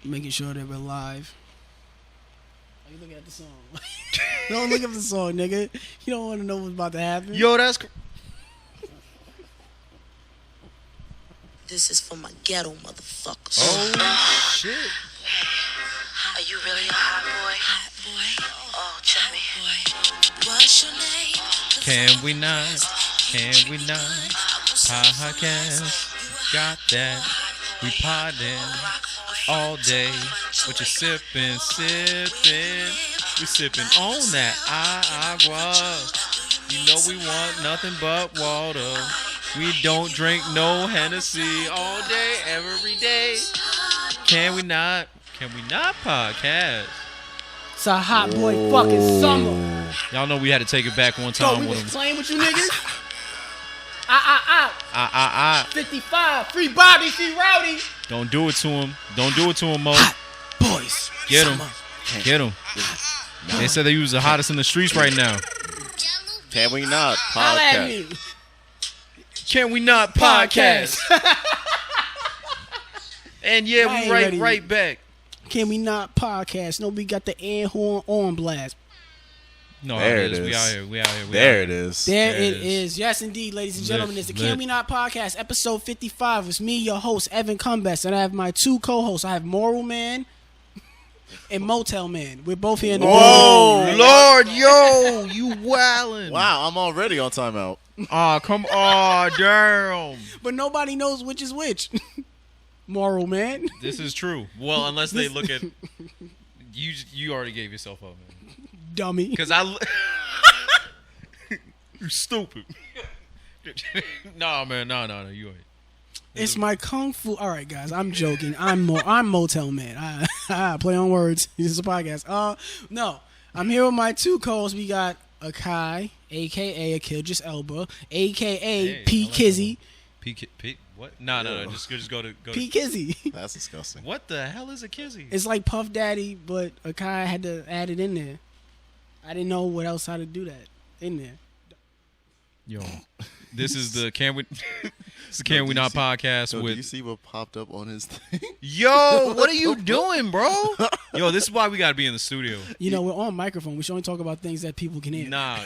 Making sure that we're live. Are you looking at the song? Don't look at the song, nigga. You don't want to know what's about to happen. Yo, that's... This is for my ghetto motherfuckers. Oh, shit. Are you really a hot boy? Hot boy. Oh, check me. What's your name? Can we not? Can we not? Podcast. Got that. We podding all day. What you sipping, sipping? We sipping on that agua. You know we want nothing but water. We don't drink no Hennessy all day, every day. Can we not? Can we not podcast? It's a hot boy fucking summer. Y'all know we had to take it back one time we with was him. playing with you niggas. 55, free Bobby, free Rowdy. Don't do it to him. Don't do it to him, Mo. Hot boys. Get him. Get him. They said they was the hottest in the streets right now. Can we not Holla at me. podcast? Can we not podcast? And yeah, I we ain't right ready. right back. Can we not podcast? No, we got the air horn on blast. No, There it it is. We is. out here. We out here. We There out it here. is. There There it it is. Yes, indeed, ladies and gentlemen. Lit, It's the Can lit. We Not Podcast, episode 55. It's me, your host, Evan Combest, and I have my two co-hosts. I have Moral Man and Motel Man. We're both here in the Whoa, building. Lord, yo, you wildin'. Wow, I'm already on timeout. Oh, come on, damn. But nobody knows which is which. Moral Man. This is true. Well, unless they look at you. You already gave yourself up, man. Dummy. Because you stupid. No, man, no, you ain't. It's my kung fu. All right, guys, I'm joking. I'm Motel Man. I play on words. This is a podcast. No, I'm here with my two co-hosts. We got Akai, aka Akil Elba, aka Hey, P I like Kizzy. P what? No. Just go to P Kizzy. That's disgusting. What the hell is a kizzy? It's like Puff Daddy, but Akai had to add it in there. I didn't know what else how to do that in there. Yo, this is the Can We? It's the Can We Not podcast So do you with. see what popped up on his thing? Yo, what are you doing, bro? Yo, this is why we gotta be in the studio. You know, we're on microphone. We should only talk about things that people can hear. Nah.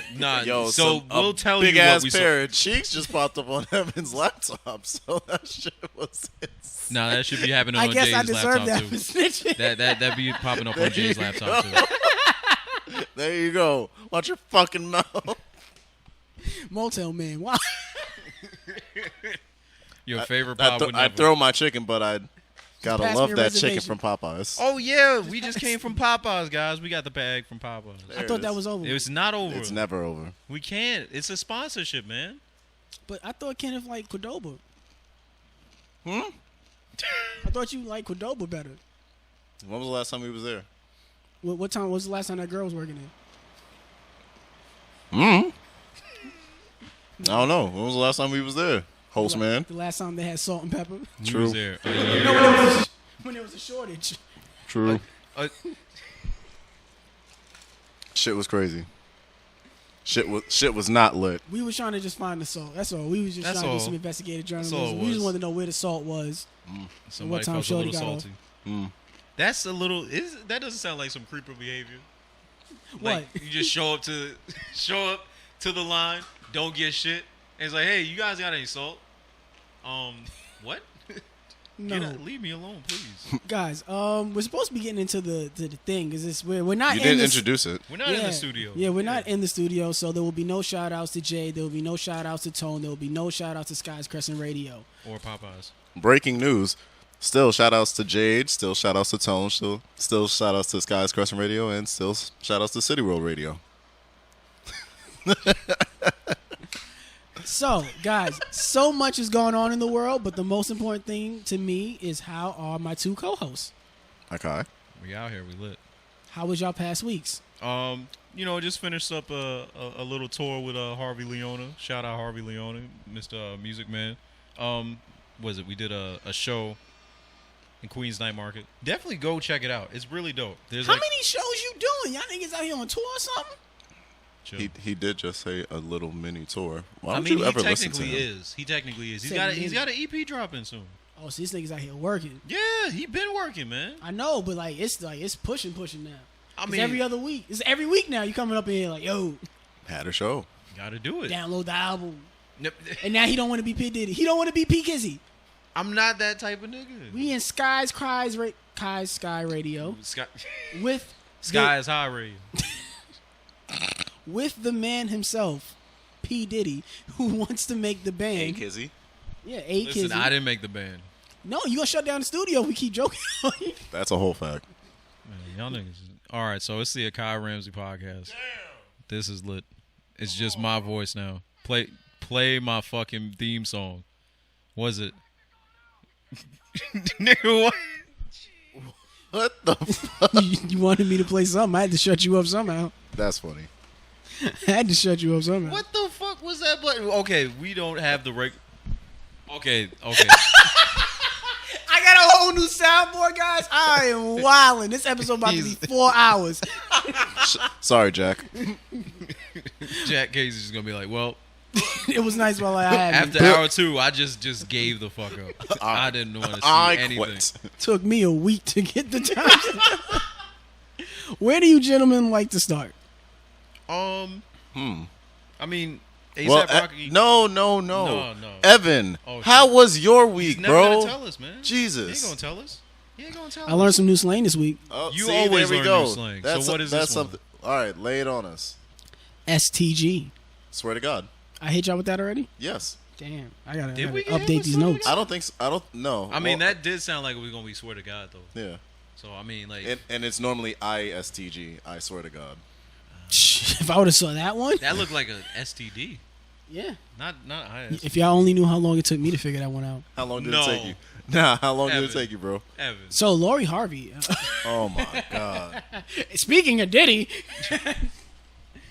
Yo, So a we'll tell you big what ass we pair of cheeks just popped up on Evan's laptop. So that shit was. saw. Nah, that should be happening I on guess Jade's I deserve laptop that too. for snitching. That be popping up on Jade's you laptop go. too. There you go. Watch your fucking mouth. Motel Man. Why? Your favorite I, pod th- would I never. throw my chicken, but I gotta Pass me love a that chicken reservation. from Popeyes. Oh yeah, we just came from Popeyes, guys. We got the bag from Popeyes. I thought that was over. It was not over. It's never over. We can't. It's a sponsorship, man. But I thought Kenneth liked Cordoba. Hmm? I thought you liked Cordoba better. When was the last time we was there? What time was the last time that girl was working there? Hmm. I don't know. When was the last time we was there? Host man. The last time they had salt and pepper. We True. was there a year. No, when there was a shortage. True. Uh, Shit was crazy. Shit was not lit. We was trying to just find the salt. That's all. We was just That's trying to all. do some investigative all journalism. it We just was. wanted to know where the salt was. Somebody What time felt a Shorty little got off? salty. Mm. That's a little. That doesn't sound like some creeper behavior. What? Like you just show up to the line, don't get shit, and it's like, hey, you guys got any salt? What? No, Leave me alone, please. guys. We're supposed to be getting into the thing because we're not. You in didn't the, introduce it. We're not in the studio. Yeah, we're not in the studio, so there will be no shout outs to Jade. There will be no shout outs to Tone. There will be no shout outs to Sky's Crescent Radio. Or Popeyes. Breaking news. Still shout outs to Jade. Still shout outs to Tone. Still shout outs to Sky's Crescent Radio. And still shout outs to City World Radio. So, guys, so much is going on in the world, but the most important thing to me is how are my two co-hosts? Okay. We out here. We lit. How was y'all past weeks? Just finished up a little tour with Harvey Leona. Shout out Harvey Leona, Mr. Music Man. We did a show in Queens Night Market. Definitely go check it out. It's really dope. There's How many shows you doing? Y'all niggas out here on tour or something? chill. He did just say a little mini tour. Why don't he you ever listen to technically him? is. He technically is. He's Say got mini. an EP dropping soon. Oh, so these niggas out here working. Yeah, he been working, man. I know, but it's pushing now. I It's mean, every other week. It's every week now. You coming up in here like, yo, Had a show. gotta do it. download the album. Nope. And now he don't want to be P Diddy. He don't want to be P Kizzy. I'm not that type of nigga. We in Kai's Sky Radio Sky, with Sky is high radio. with the man himself, P Diddy, who wants to make the band. Hey, Kizzy. Yeah, Listen, Kizzy. I didn't make the band. No, you gonna shut down the studio if we keep joking. That's a whole fact. Man, y'all niggas. All right, so it's the Akai Ramsey podcast. Damn. This is lit. It's just my voice now. Play my fucking theme song. Was it? Nigga, what? What the fuck? you wanted me to play something. I had to shut you up somehow. That's funny. I had to shut you up somehow. What the fuck was that button? Okay, we don't have the right. Okay. I got a whole new soundboard, guys. I am wilding. This episode about to be 4 hours. Sorry, Jack. Jack Casey's gonna be like, well, It was nice while I had after it. hour 2, I just gave the fuck up. I didn't want to see I anything. quit. Took me a week to get the time. Where do you gentlemen like to start? I mean, ASAP Well, Rocky. no. No. Evan, Oh, shit. how was your week, He's never bro? gonna tell us, man. Jesus. He ain't gonna tell us. He ain't gonna tell us. I learned some new slang this week. Oh, You see, always there we learn go. new slang. That's So what is this one? something. All right, lay it on us. STG. Swear to God. I hit y'all with that already? Yes. Damn. I gotta Did we get hit update with these swear to notes. I don't think so. I don't know. I mean, Well, that did sound like it was gonna be swear to God, though. Yeah. So I mean, like And it's normally ISTG. I swear to God. If I would have saw that one. that looked like a STD, Yeah. not IS. If y'all only knew how long it took me to figure that one out. How long did No. it take you? Nah, how long did it Evan. take you, bro? Evan. So Lori Harvey. Oh my God. Speaking of Diddy,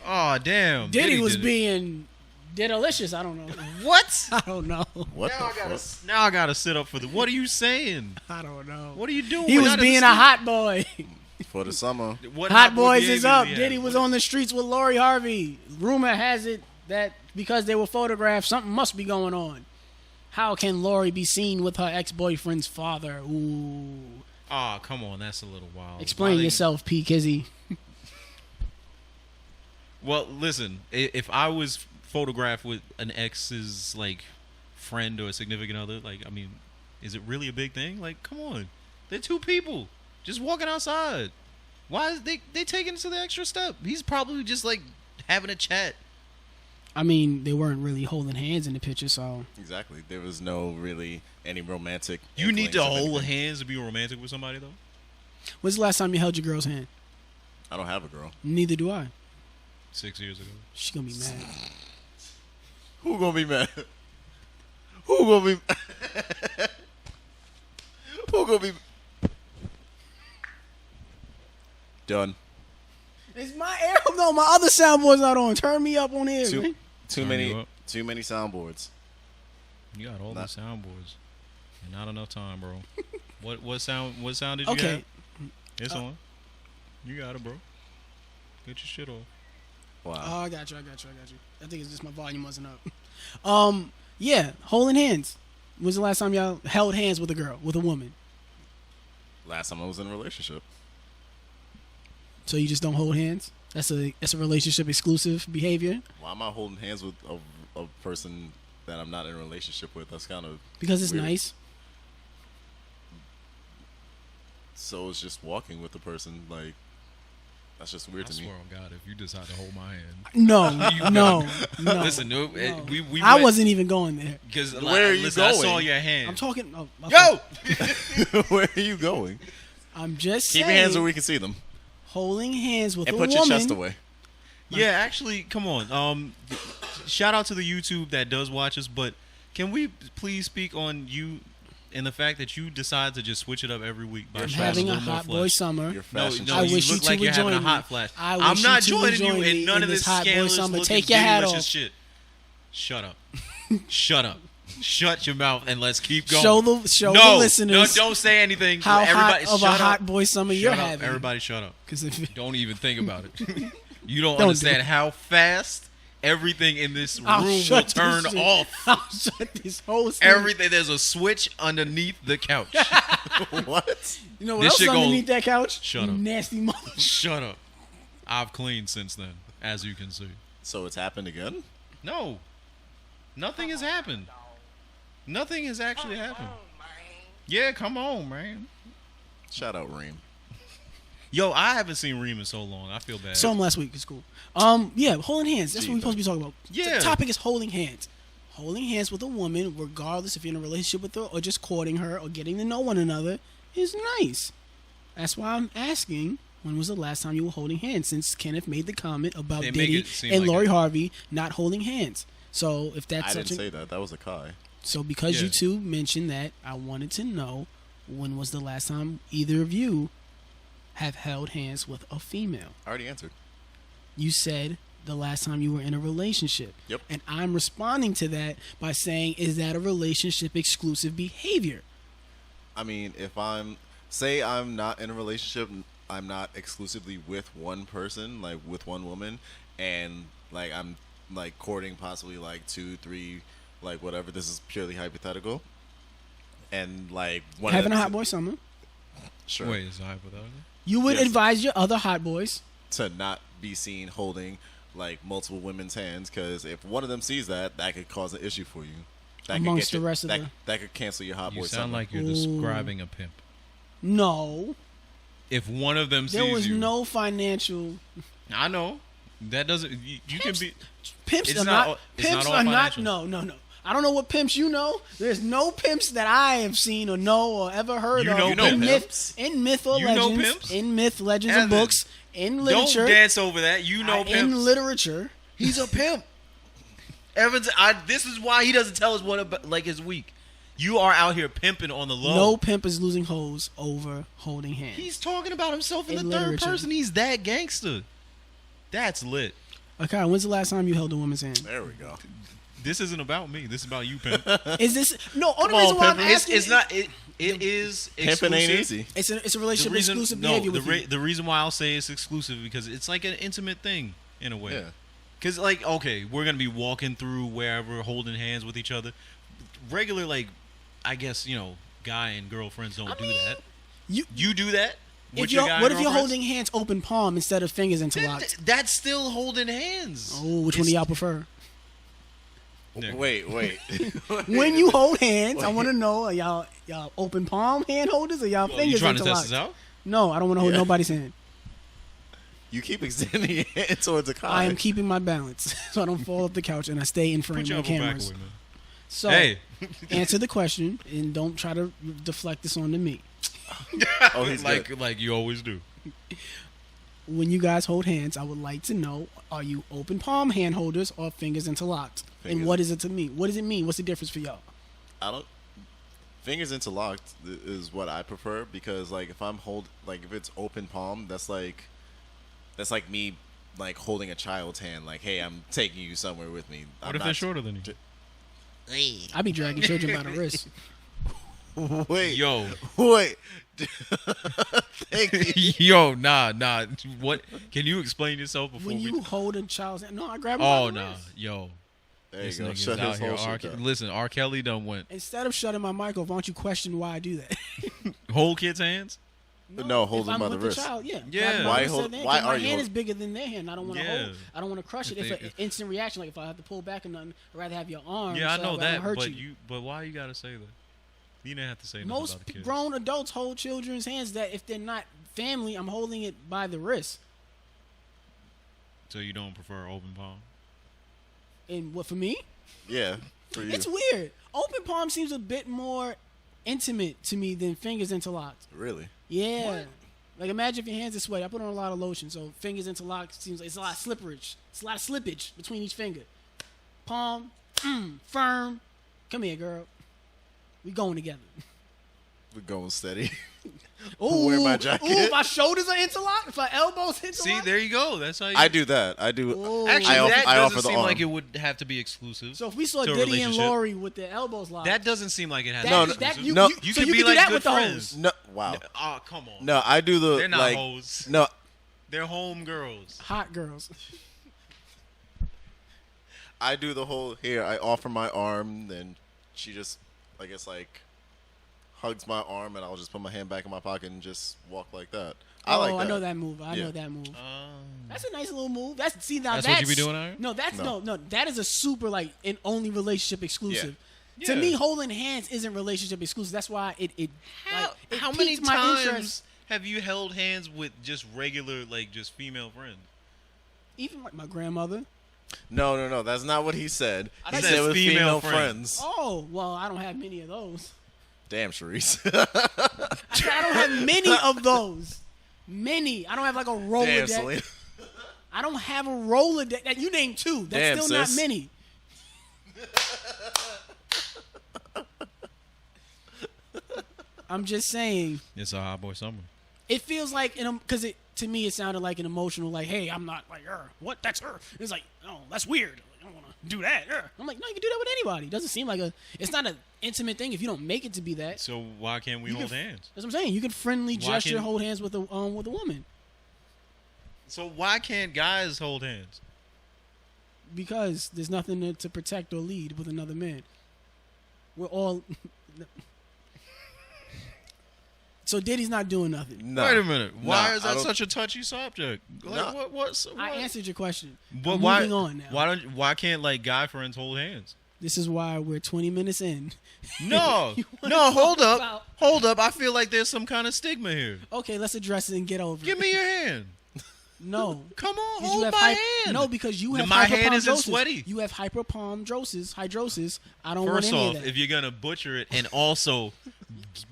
Oh damn. Diddy was did it. being Diddalicious. I don't know. What? I don't know. What Now the fuck? Now I gotta sit up for the. What are you saying? I don't know. What are you doing? He was Not in being the a hot boy. For the summer. What Hot Boys behavior is up. did he Diddy have? was on the streets with Lori Harvey. Rumor has it that because they were photographed, something must be going on. How can Lori be seen with her ex-boyfriend's father? Ooh. Oh, come on, that's a little wild. Explain Why they- yourself, P. Kizzy. Well, listen, if I was photographed with an ex's like friend or a significant other, like, I mean, is it really a big thing? Like, come on, they're two people just walking outside. Why is they taking it to the extra step? He's probably just like having a chat. I mean, they weren't really holding hands in the picture, so Exactly. There was no really any romantic. You need to inklings of hold anything. hands to be romantic with somebody, though. when's the last time you held your girl's hand? I don't have a girl. Neither do I. 6 years ago. She's gonna be mad. Who gonna be mad? Who gonna be? Who gonna be? Done. Is my air? No, my other soundboard's not on. Turn me up on here. Too, man. too Turn many. you up. Too many soundboards. You got all Not- the soundboards, and not enough time, bro. What sound did you Okay. have? It's on. You got it, bro. Get your shit off. Wow. Oh, I got you. I think it's just my volume wasn't up. Yeah, holding hands. When's the last time y'all held hands with a girl, with a woman? Last time I was in a relationship. So you just don't hold hands? That's a relationship exclusive behavior? Why am I holding hands with a person that I'm not in a relationship with? That's kind of Because it's weird. nice. So it's just walking with the person. Like that's just weird I to me. swear on God, if you decide to hold my hand, No. listen, no, no. we I wasn't even going there. because Where are you listen, I saw going? your hand. I'm talking. Oh, my Yo, fault. Where are you going? I'm just Keep saying. your hands where we can see them, Holding hands with and a put woman. your chest away. yeah, actually, come on. Shout out to the YouTube that does watch us, but can we please speak on you and the fact that you decide to just switch it up every week? By I'm showing having a little more hot boy flesh? summer. Your No, fashion. no, I you wish you look two like would you're having a join hot me. flash. I wish I'm you not two would joining you join me in none in of this this hot boy scandalous summer. looking Take your hat delicious off. shit. Shut up. Shut up. Shut your mouth and let's keep going. Show the no, listeners No, don't say anything. how Everybody, hot of a shut hot up. boy summer Shut you're up. having. Everybody shut up. Because if Don't even think about it. You don't do understand it. how fast everything in this room I'll will shut this turn shit. off. I'll shut this whole thing. Everything. There's a switch underneath the couch. What? You know what This else shit is gon- underneath that couch? Shut up. Nasty mother. Shut up. I've cleaned since then, as you can see. So it's happened again? No. Nothing has happened. Nothing has actually happened. Yeah, come on, man. Shout out Reem. Yo, I haven't seen Reem in so long. I feel bad. Saw him last week. It's cool. Yeah, holding hands. That's what we're supposed to be talking about. Yeah. The topic is holding hands. Holding hands with a woman, regardless if you're in a relationship with her or just courting her or getting to know one another, is nice. That's why I'm asking, when was the last time you were holding hands? Since Kenneth made the comment about They make Diddy it seem and like Lori it. Harvey not holding hands. So if that's I such didn't say that. That was Akai. So because Yeah. you two mentioned that, I wanted to know, when was the last time either of you have held hands with a female? I already answered. You said the last time you were in a relationship. Yep. And I'm responding to that by saying, is that a relationship exclusive behavior? I mean, if I'm not in a relationship, I'm not exclusively with one person, like with one woman, and like I'm like courting possibly like 2, 3, like whatever. This is purely hypothetical. And like one Having of a them- hot boy summer. Sure. Wait, is it hypothetical? You would Yes. advise your other hot boys. To not be seen holding like multiple women's hands, because if one of them sees that, that could cause an issue for you. That could Amongst get the rest of that, the- that could cancel your hot boy You sound summer. like you're Ooh. describing a pimp. No. If one of them There sees was you, no financial. I know that doesn't. You can be. Pimps It's are not- not. it's Pimps not all are not. financial. No. I don't know what pimps you know. There's no pimps that I have seen or know or ever heard You of. know in pimps? myth or You know legends. pimps? In myth, legends, and Evan, books. In literature. Don't dance over that. You know pimps. in literature. He's a pimp. Evans, this is why he doesn't tell us what about, like his week. You are out here pimping on the low. No pimp is losing hoes over holding hands. He's talking about himself in In the third literature. person. He's that gangster. That's lit. Okay, when's the last time you held a woman's hand? There we go. This isn't about me. This is about you, pimp. Is this no? Only on, reason why I'm pimpin'. asking It's not. It is Pimping ain't exclusive. easy. It's a relationship exclusive behavior with you. The reason why I'll say it's exclusive because it's like an intimate thing in a way. Yeah. Because like, okay, we're gonna be walking through wherever, holding hands with each other. Regular, like, I guess guy and girlfriends don't do that. You do that. With your guy and What if you're girlfriends? holding hands open palm instead of fingers interlocked? That's still holding hands. Oh, which one do y'all prefer? Nigga. Wait. When you hold hands, I want to know: are y'all open palm hand holders or y'all You fingers trying to interlocked? test this out? No, I don't want to hold Yeah. nobody's hand. You keep extending your hand towards a car. I am keeping my balance so I don't fall off the couch and I stay in frame Put your of the elbow back cameras. away, man. So Hey. answer the question and don't try to deflect this onto me. Oh, he's like good. like you always do. When you guys hold hands, I would like to know: are you open palm hand holders or fingers interlocked? And Fingers. what is it to me? What does it mean? What's the difference for y'all? I don't. Fingers interlocked is what I prefer, because like if if it's open palm, that's like me like holding a child's hand. Like, hey, I'm taking you somewhere with me. What if they're shorter than you? I be dragging children by the wrist. Wait. Yo. Wait. Thank you. Yo, nah. What? Can you explain yourself before When we? you hold a child's hand, no, I grab him Oh by the nah, wrist. yo. There you This go. nigga's Shut out his here. whole shit down. Listen, R. Kelly done went Instead of shutting my mic off, why don't you question why I do that? hold kids' hands. No, hold if them I'm by the with wrist. child, yeah. Yeah. Grab them by Why the wrist hold- of their hand, why 'cause are my you hand hold- is bigger than their hand. I don't want to Yeah. hold. I don't want to crush it. If If they- an instant reaction, like if I have to pull back or nothing, I'd rather have your arm. Yeah, I so know I'd rather that, hurt but you. but why you gotta say that? You didn't have to say nothing Most about the kids. grown adults hold children's hands. That if they're not family, I'm holding it by the wrist. So you don't prefer open palm? And what for me? Yeah, for you. It's weird. Open palm seems a bit more intimate to me than fingers interlocked. Really? Yeah. Like imagine if your hands are sweaty. I put on a lot of lotion, so fingers interlocked seems like it's a lot of slipperage. It's a lot of slippage between each finger. Palm, firm. Come here, girl. We going together. We're going steady. Ooh, Wear my jacket. Ooh, if my shoulders are interlocked, if my elbows interlocked. See, there you go. That's how you. I do that. I do. Ooh. Actually, that I doesn't offer the seem arm. like it would have to be exclusive. So if we saw to a Diddy and relationship. Lori with their elbows locked, That doesn't seem like it has. that, to No, be that, exclusive. you, no. you, You so could you be can like do that good with the friends. hoes. No, wow. Oh, come on. No, I do the They're not like. hoes. No, They're home girls. Hot girls. I do the whole here. I offer my arm, then she just, I guess, like hugs my arm, and I'll just put my hand back in my pocket and just walk like that. I like that. I know that move. I Yeah. know that move. That's a nice little move. That's That's what you be doing out here? No, that's No. no. That is a super like an only relationship exclusive. Yeah. To Yeah. me, holding hands isn't relationship exclusive. That's why it How many piqued my times interest. have you held hands with just regular, like, just female friends? Even like my grandmother. No. That's not what he said. I He said said with female female friends. friends. Oh well, I don't have many of those. Damn, Sharice. I said I don't have many of those. Many. I don't have like a Damn, Rolodex. Selena. I don't have a Rolodex. You named two. That's Damn, still sis. not many. I'm just saying. It's a hot boy summer. It feels like because to me it sounded like an emotional like, hey, I'm not like her. What? That's her. It's like, oh, that's weird. I don't want to do that. I'm like, no, you can do that with anybody. It doesn't seem like it's not an intimate thing if you don't make it to be that. So why can't we hold hands? That's what I'm saying. You can friendly Why gesture, can't- hold hands with a woman So why can't guys hold hands? because there's nothing to protect or lead with another man. We're all. So Diddy's not doing nothing. No. Wait a minute. Why Nah, is I that don't- such a touchy subject? Like, Nah. what? I answered your question. But I'm why? moving on now. Why can't like guy friends hold hands? This is why we're 20 minutes in. No, You wanna no. talk Hold up, about- hold up. I feel like there's some kind of stigma here. Okay, let's address it and get over Give it. me your hand. No. Come on, 'Cause hold have my hand. No, because you have My hand isn't hyperpalmdrosis. sweaty. You have hydrosis. I don't want First any off, of that. if you're gonna butcher it and also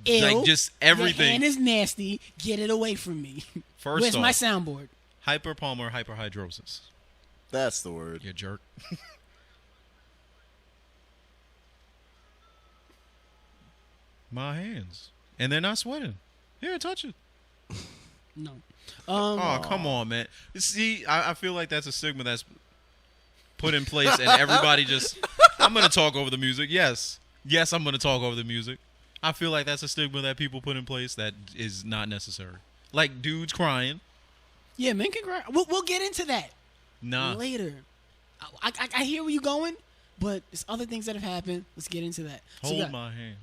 Ew, like just your everything. hand is nasty. Get it away from me. First Where's off, my soundboard? hyperpalmar hyperhidrosis. That's the word. You jerk. My hands, and they're not sweating. Here, touch it. No. Oh, come on, man. See, I feel like that's a stigma that's put in place, and everybody just. I'm gonna talk over the music. Yes, I'm gonna talk over the music. I feel like that's a stigma that people put in place that is not necessary. Like dudes crying. Yeah, men can cry. We'll get into that Nah. later. I hear where you're going, but there's other things that have happened. Let's get into that. So you Hold got- my hand.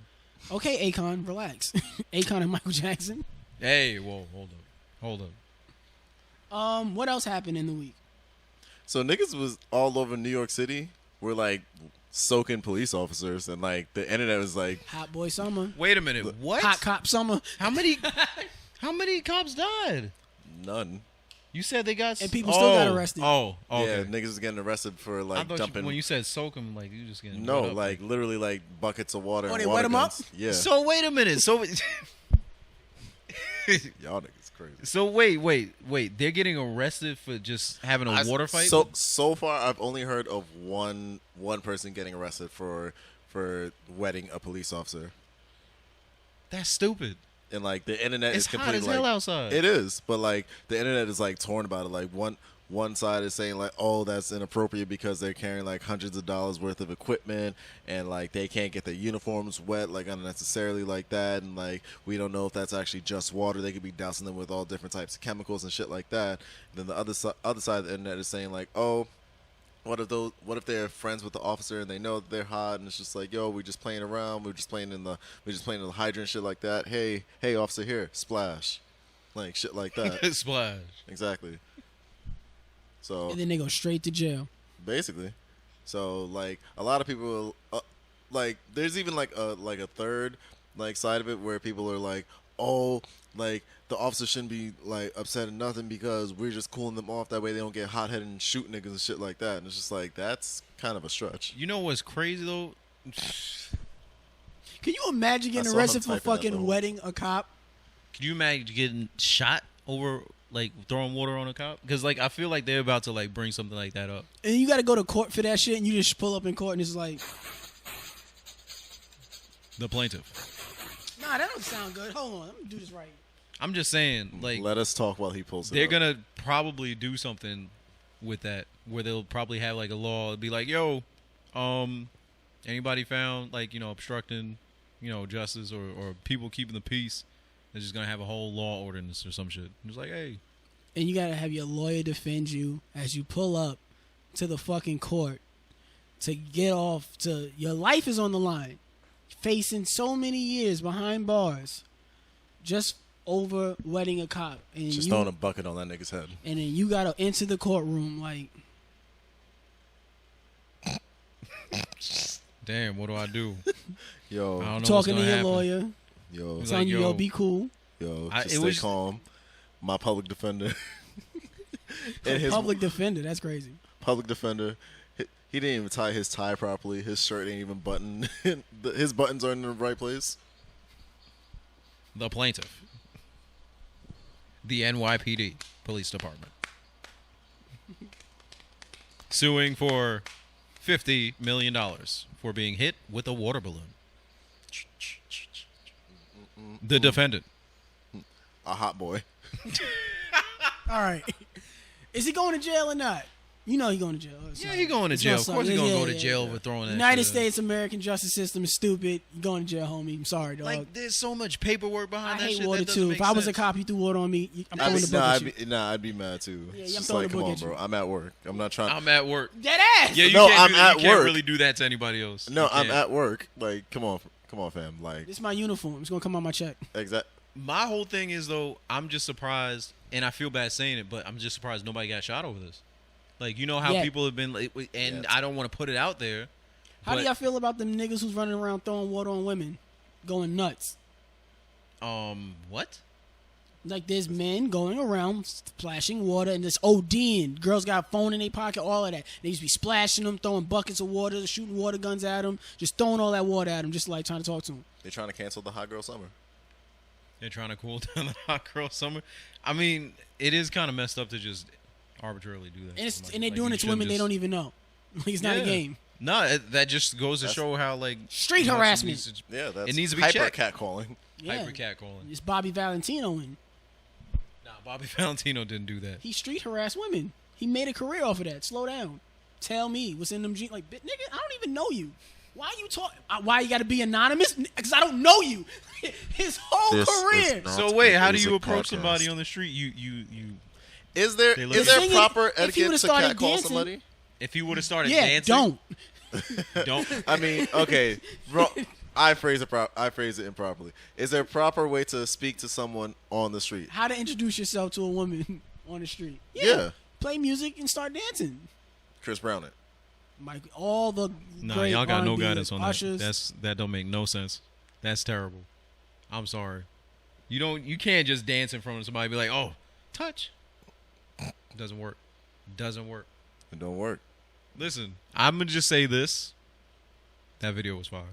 Okay, Akon, relax. Akon and Michael Jackson. Hey, whoa, hold up. What else happened in the week? So niggas was all over New York City. We're like soaking police officers, and like the internet was like, Hot boy summer. Wait a minute. What? Hot cop summer. How many? How many cops died? none. You said they got And people still got arrested. Oh, okay. Yeah, niggas was getting arrested for I like thought dumping. when you said soak them, like you just getting no, wet up. like literally like buckets of water. Oh, and they water wet 'em up? guns. Yeah, So wait a minute. So y'all niggas crazy. so wait. They're getting arrested for just having a water fight. So far, I've only heard of one person getting arrested for wetting a police officer, that's stupid. and like the internet It's is hot completely as hell like outside. it is, but like the internet is like torn about it. Like one side is saying like, oh, that's inappropriate because they're carrying like hundreds of dollars worth of equipment, and like they can't get their uniforms wet like unnecessarily like that, and like we don't know if that's actually just water. They could be dousing them with all different types of chemicals and shit like that. And then the other side of the internet is saying like, oh, what if they're friends with the officer and they know that they're hot, and it's just like, yo, we're just playing around, we're just playing in the hydrant, shit like that. Hey officer, here, splash, like shit like that. Splash. Exactly. So And then they go straight to jail. basically, so like a lot of people, like there's even like a third like side of it where people are like, oh, like the officer shouldn't be like upset or nothing because we're just cooling them off, that way they don't get hot headed and shoot niggas and shit like that. And it's just like, that's kind of a stretch. You know what's crazy though? Can you imagine I getting saw him arrested for typing that fucking little- wetting a cop? Can you imagine getting shot over like throwing water on a cop? Because like I feel like they're about to like bring something like that up. And you got to go to court for that shit, and you just pull up in court and it's like, The plaintiff. nah, that don't sound good. Hold on, let me do this right. I'm just saying, like Let us talk while he pulls it they're up. gonna probably do something with that, where they'll probably have like a law. It'd be like, yo, anybody found like obstructing, justice or people keeping the peace, they're just gonna have a whole law ordinance or some shit. It's like, hey, And you got to have your lawyer defend you as you pull up to the fucking court to get off. To your life is on the line, facing so many years behind bars, just over wetting a cop, and Just throwing a bucket on that nigga's head. and then you gotta enter the courtroom like. Damn, what do I do? Yo, I don't know Talking to what's your gonna happen. lawyer, yo, He's telling like, you, yo, be cool. stay calm. My public defender. And his Public defender, that's crazy. public defender, he didn't even tie his tie properly. His shirt ain't even buttoned. His buttons are in the right place. The plaintiff. The NYPD Police Department. Suing for $50 million for being hit with a water balloon. The defendant. A hot boy. All right, is he going to jail or not? You know he going to jail. Yeah, he going to jail. Of course, he gonna go to jail for throwing that. United shit. States American justice system is stupid. You going to jail, homie. I'm sorry, dog. Like, there's so much paperwork I behind that hate shit. water that doesn't too. make If I was a sense. cop, you threw water on me. I'm throwing the book at you. I'd be mad too. Yeah, It's I'm just throwing like, the come book on, at you. bro. I'm at work. I'm not trying. I'm at work. Dead ass. Yeah, you No, can't I'm do that. at You can't work. really do that to anybody else. No, You I'm can't. at work. Like, come on, fam. Like, This is my uniform. It's gonna come on my check. exact. My whole thing is, though, I'm just surprised, and I feel bad saying it, but I'm just surprised nobody got shot over this. Like, you know how Yeah. people have been, like, and I don't want to put it out there. How do but, y'all feel about them niggas who's running around throwing water on women, going nuts? What? Like there's men going around splashing water and just ODing. Girls got a phone in their pocket, all of that. They used to be splashing them, throwing buckets of water, shooting water guns at them, just throwing all that water at them, just like trying to talk to them. They're trying to cancel the hot girl summer. They're trying to cool down the hot girl summer. I mean, it is kind of messed up to just arbitrarily do that. And they're doing it to women they don't even know. Like it's not a game. No, that just goes to show how, like, Street you know, harassment. Yeah, that's it needs to be hyper checked. catcalling. Yeah. Hyper catcalling. It's Bobby Valentino and Nah, Bobby Valentino didn't do that. he street harassed women. He made a career off of that. Slow down. Tell me what's in them jeans. Like, nigga, I don't even know you. Why you talking? Why you got to be anonymous? Because I don't know you. His whole career. So wait, how do you approach somebody on the street? You. Is there They look- is there Thing is, proper if he etiquette would've to started catcall dancing- somebody? If he would have started Yeah, dancing, don't. don't. I mean, okay, bro. I phrase it improperly. Is there a proper way to speak to someone on the street? How to introduce yourself to a woman on the street? Yeah. Play music and start dancing. Chris Brown it. Like all the Nah, great y'all got no R&B guidance on ushers. that. That don't make no sense. That's terrible. I'm sorry. You can't just dance in front of somebody and be like, oh, touch. Doesn't work. Doesn't work. It don't work. Listen, I'm gonna just say this. That video was fire.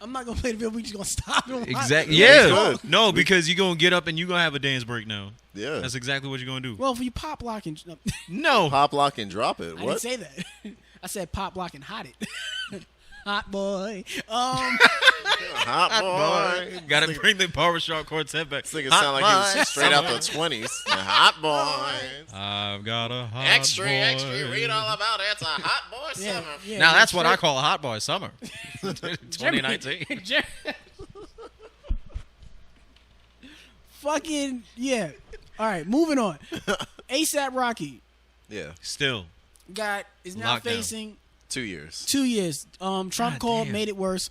I'm not gonna play the video. We just gonna stop and watch. Exactly. Yeah, Yeah. good. No, because you're gonna get up and you're gonna have a dance break now. Yeah. That's exactly what you're gonna do. Well, if you pop lock and No. Pop, lock, and drop it. I didn't What? say that. I said pop lock and hot it. Hot boy. Hot boy. Gotta bring the barbershop quartet back. This nigga Hot sound like he boy. was straight out the 20s. The hot boys. I've got a hot Extra, boy. extra. Read all about it. It's a hot boy Yeah, summer. yeah, Now that's what I straight- call a hot boy summer. 2019. Fucking yeah. All right, moving on. ASAP Rocky Yeah. Still. is now Lockdown. facing 2 years. 2 years. Trump God called, damn. made it worse.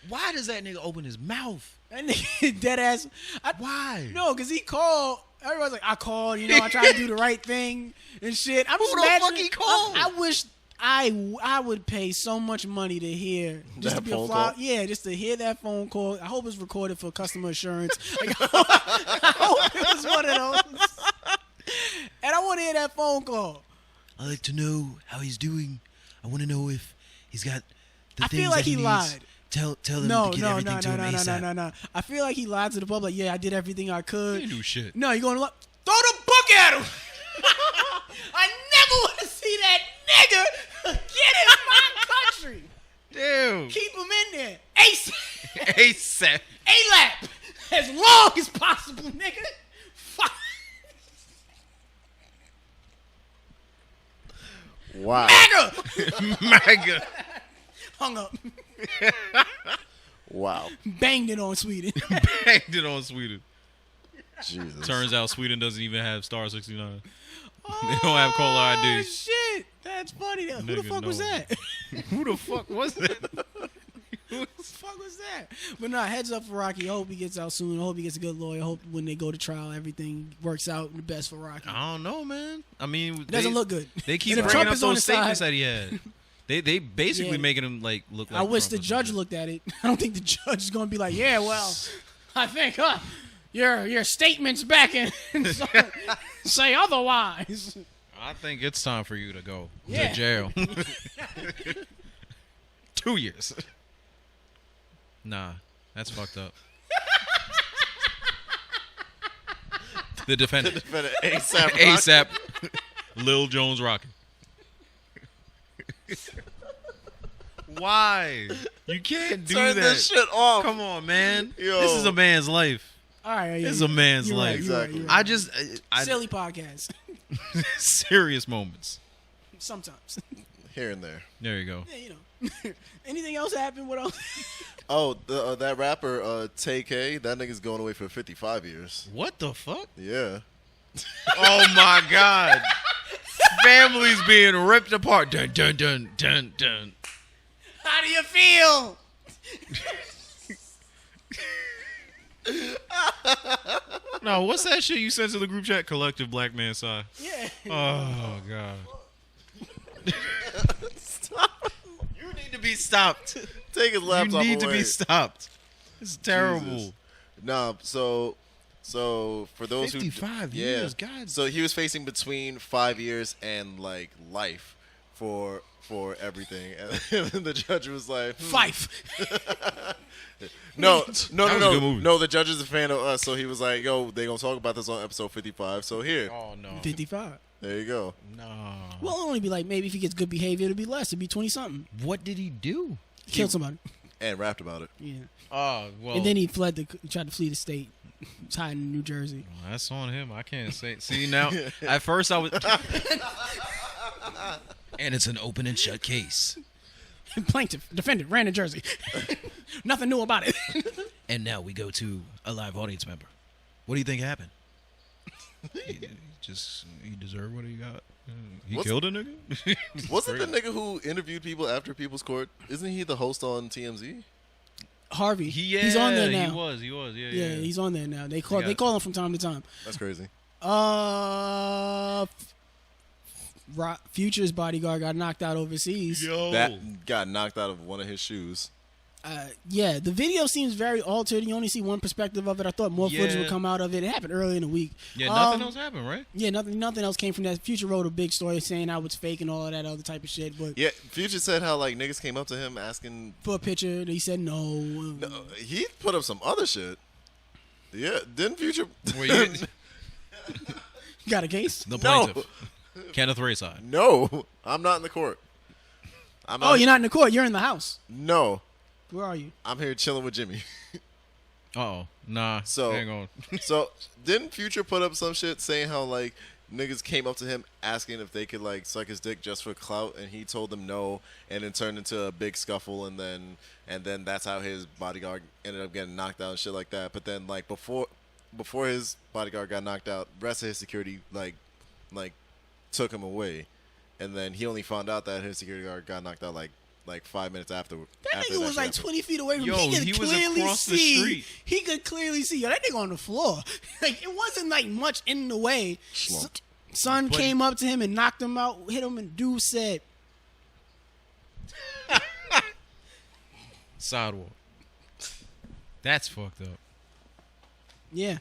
Why does that nigga open his mouth? That nigga dead ass. Why? No, because he called. Everybody's like, I called. You know, I tried to do the right thing and shit. I'm just the imagining. fuck he called? I wish I would pay so much money to hear just That to be a phone fly. call? Yeah, just to hear that phone call. I hope it's recorded for customer assurance. Like, I hope it was one of those. And I want to hear that phone call. I'd like to know how he's doing. I want to know if he's got the I things feel like that he he needs. lied. Tell them No, to get no, everything no, to no, him no, no, ASAP. no, no. I feel like he lied to the public. Yeah, I did everything I He could. didn't do shit. No, you're going to throw the book at him. I never want to see that nigga again in my country. Damn. Keep him in there. ASAP. ASAP. ALAP. As long as possible, nigga. Fuck. Wow. MAGA. MAGA. Hung up. Wow. Banged it on Sweden. Banged it on Sweden. Jesus. Turns out Sweden doesn't even have Star 69. They don't have caller ID. Oh, shit. shit. That's funny. Who the Nigga, fuck was no. that? Who the fuck was that? Who the fuck was that? But nah, heads up for Rocky. I hope he gets out soon. I hope he gets a good lawyer. I hope when they go to trial, everything works out the best for Rocky. I don't know, man. I mean, It doesn't look good. They keep And if bringing Trump up is on those his statements side- that he had. They basically Yeah. making him like look like. I wish Trump the or some judge shit. looked at it. I don't think the judge is going to be like, yeah, well, I think your statements back and say otherwise. I think it's time for you to go Yeah. to jail. 2 years. Nah, that's fucked up. The defendant. But ASAP. ASAP. Lil Jones rocking. Why? You can't do Turn that. this shit off. Come on, man. Yo. This is a man's life. All right, yeah, This is a man's you're life. Right, you're right, Exactly. you're right. I just, Silly podcast. serious moments. Sometimes. Here and there. There you go. Yeah, you know. Anything else happen? What else? Oh, that rapper Tay-K, that nigga's going away for 55 years. What the fuck? Yeah. Oh my God. Families being ripped apart. Dun, dun, dun, dun, dun. How do you feel? No, what's that shit you sent to the group chat? Collective Black Man Sigh. Yeah. Oh, God. You need to be stopped. Take his You laptop need to away. be stopped. It's terrible. Jesus. Nah, so for those 55 who years, God. So he was facing between 5 years and like life for everything, and the judge was like, Fife. No. That was a good movie. The judge is a fan of us, so he was like, yo, they gonna talk about this on episode 55. So here, Oh, no. 55. there you go. No. Well, it'll only be like maybe if he gets good behavior, it'll be less. It'll be 20 something. What did he do? Killed somebody. And rapped about it. Yeah. Oh, well. And then he tried to flee the state. He's hiding in New Jersey. That's on him. I can't say. See, now, at first I was. And it's an open and shut case. Plaintiff, defendant, ran to Jersey. Nothing new about it. And now we go to a live audience member. What do you think happened? he deserved what he got. He What's- killed a nigga? Wasn't the nigga who interviewed people after People's Court? Isn't he the host on TMZ? Harvey. Yeah, he's on there now. He was. Yeah. Yeah, he's on there now. They call got- him from time to time. That's crazy. Future's bodyguard got knocked out overseas. Yo. That got knocked out of one of his shoes. Yeah, the video seems very altered. You only see one perspective of it. I thought more footage would Yeah. come out of it. It happened early in the week. Yeah, nothing else happened, right? Yeah, nothing else came from that. Future wrote a big story saying how it's fake and all of that other type of shit. But Yeah, Future said how like niggas came up to him asking. for a picture, he said no. No, he put up some other shit. Yeah, didn't Future? Wait, Got a case? the No. plaintiff. Kenneth Rayside. No, I'm not in the court. I'm Oh, you're not in the court. You're in the house. No, Where are you? I'm here chilling with Jimmy. Uh-oh. Nah. So- hang on. So didn't Future put up some shit saying how like niggas came up to him asking if they could like suck his dick just for clout, and he told them no, and it turned into a big scuffle, and then that's how his bodyguard ended up getting knocked out and shit like that. But then like before his bodyguard got knocked out, the rest of his security like took him away, and then he only found out that his security guard got knocked out like 5 minutes after. That after nigga was shit like happened. 20 feet away from Yo, me. he was across the street. He could clearly see. Yo, that nigga on the floor. Like, it wasn't like much in the way. Slumped. Son But- came up to him and knocked him out, hit him, and dude said, Sidewalk. That's fucked up. yeah.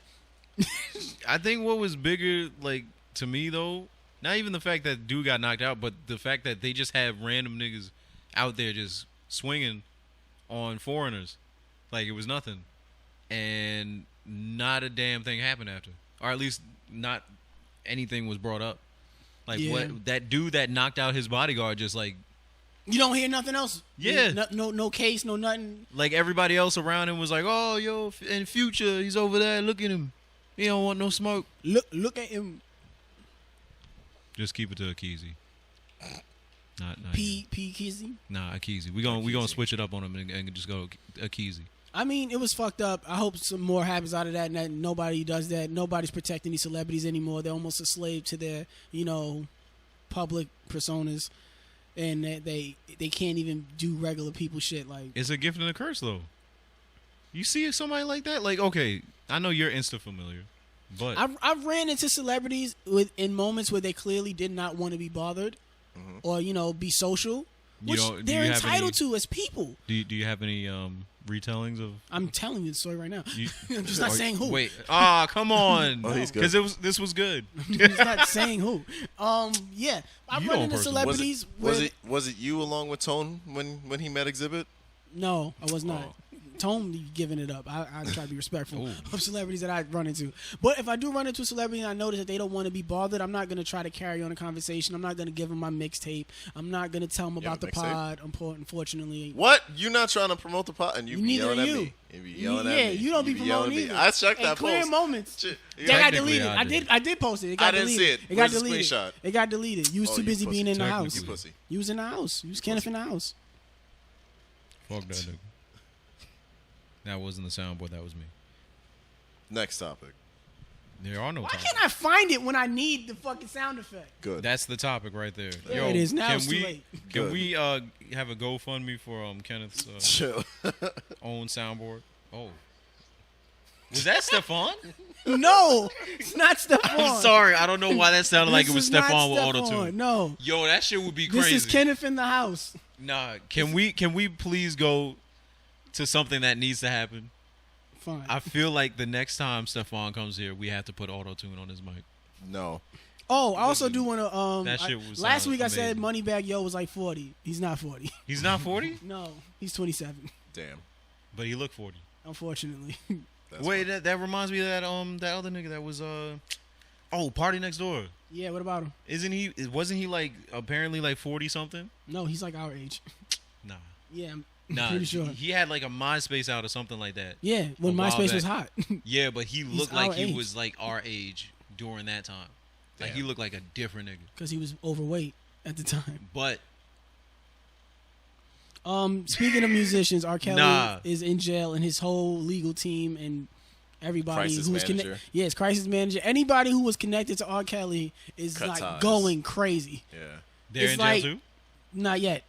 I think what was bigger, like, to me, though, not even the fact that dude got knocked out, but the fact that they just have random niggas out there just swinging on foreigners. Like, it was nothing. And not a damn thing happened after. Or at least not anything was brought up. Like, Yeah. what that dude that knocked out his bodyguard just, like You don't hear nothing else? Yeah. No case, no nothing. everybody else around him was like, oh, yo, in Future, he's over there, look at him. He don't want no smoke. Look at him. Just keep it to Akizi. Not P Kizzy. Nah, Akizi. We gonna switch it up on him and just go Akizi. I mean, it was fucked up. I hope some more happens out of that and that nobody does that. Nobody's protecting these celebrities anymore. They're almost a slave to their, public personas, and they can't even do regular people shit. Like, it's a gift and a curse, though. You see somebody like that, like, okay, I know you're Insta familiar, but I've ran into celebrities in moments where they clearly did not want to be bothered, or be social, which they're entitled to as people. Do you have any retellings of? I'm telling you the story right now. I'm just not saying who. Wait, come on, because this was good. I'm just not saying who. Yeah, I've run into celebrities. Was it you along with Tone when he met Exhibit? No, I was not. Tone giving it up. I try to be respectful of celebrities that I run into. But if I do run into a celebrity and I notice that they don't want to be bothered, I'm not going to try to carry on a conversation. I'm not going to give them my mixtape. I'm not going to tell them about the pod, unfortunately. What? You're not trying to promote the pod? And you be yelling at me. You be yelling at me. You don't be promoting either. I checked that clear post. Moments. They got deleted. I did post it. It got deleted. I didn't see it. It got Where's the deleted. screenshot? It got deleted. You was too busy being in the house. You pussy. You was in the house. You was Kenneth in the house. Fuck that nigga. That wasn't the soundboard. That was me. Next topic. There are no. Why can't I find it when I need the fucking sound effect? Good. That's the topic right there. There it is. Now it's too late. Can we have a GoFundMe for Kenneth's own soundboard? Oh, was that Stefan? No, it's not Stefan. I'm sorry. I don't know why that sounded like it was Stefan with auto-tune. No. Yo, that shit would be crazy. This is Kenneth in the house. Nah, can we please go to something that needs to happen? Fine. I feel like the next time Stefan comes here, we have to put auto-tune on his mic. No. Oh, I also do want to. That shit was last week amazing. I said Moneybag Yo was like 40. He's not 40. He's not 40? No, he's 27. Damn. But he looked 40. Unfortunately. Wait, that reminds me of that other nigga that was Party Next Door. Yeah, what about him? Wasn't he like apparently like 40 something? No, he's like our age. Nah. Yeah, I'm Nah, pretty sure. He had like a MySpace out or something like that. Yeah, when MySpace was hot. Yeah, but he looked like he age. was like our age during that time. Damn. Like he looked like a different nigga. Because he was overweight at the time. But speaking of musicians, R. Kelly Nah. is in jail, and his whole legal team and everybody Crisis who was manager. Yes, crisis manager. Anybody who was connected to R. Kelly is Cut like ties. going crazy. Yeah. they're It's in jail like- too? Not yet.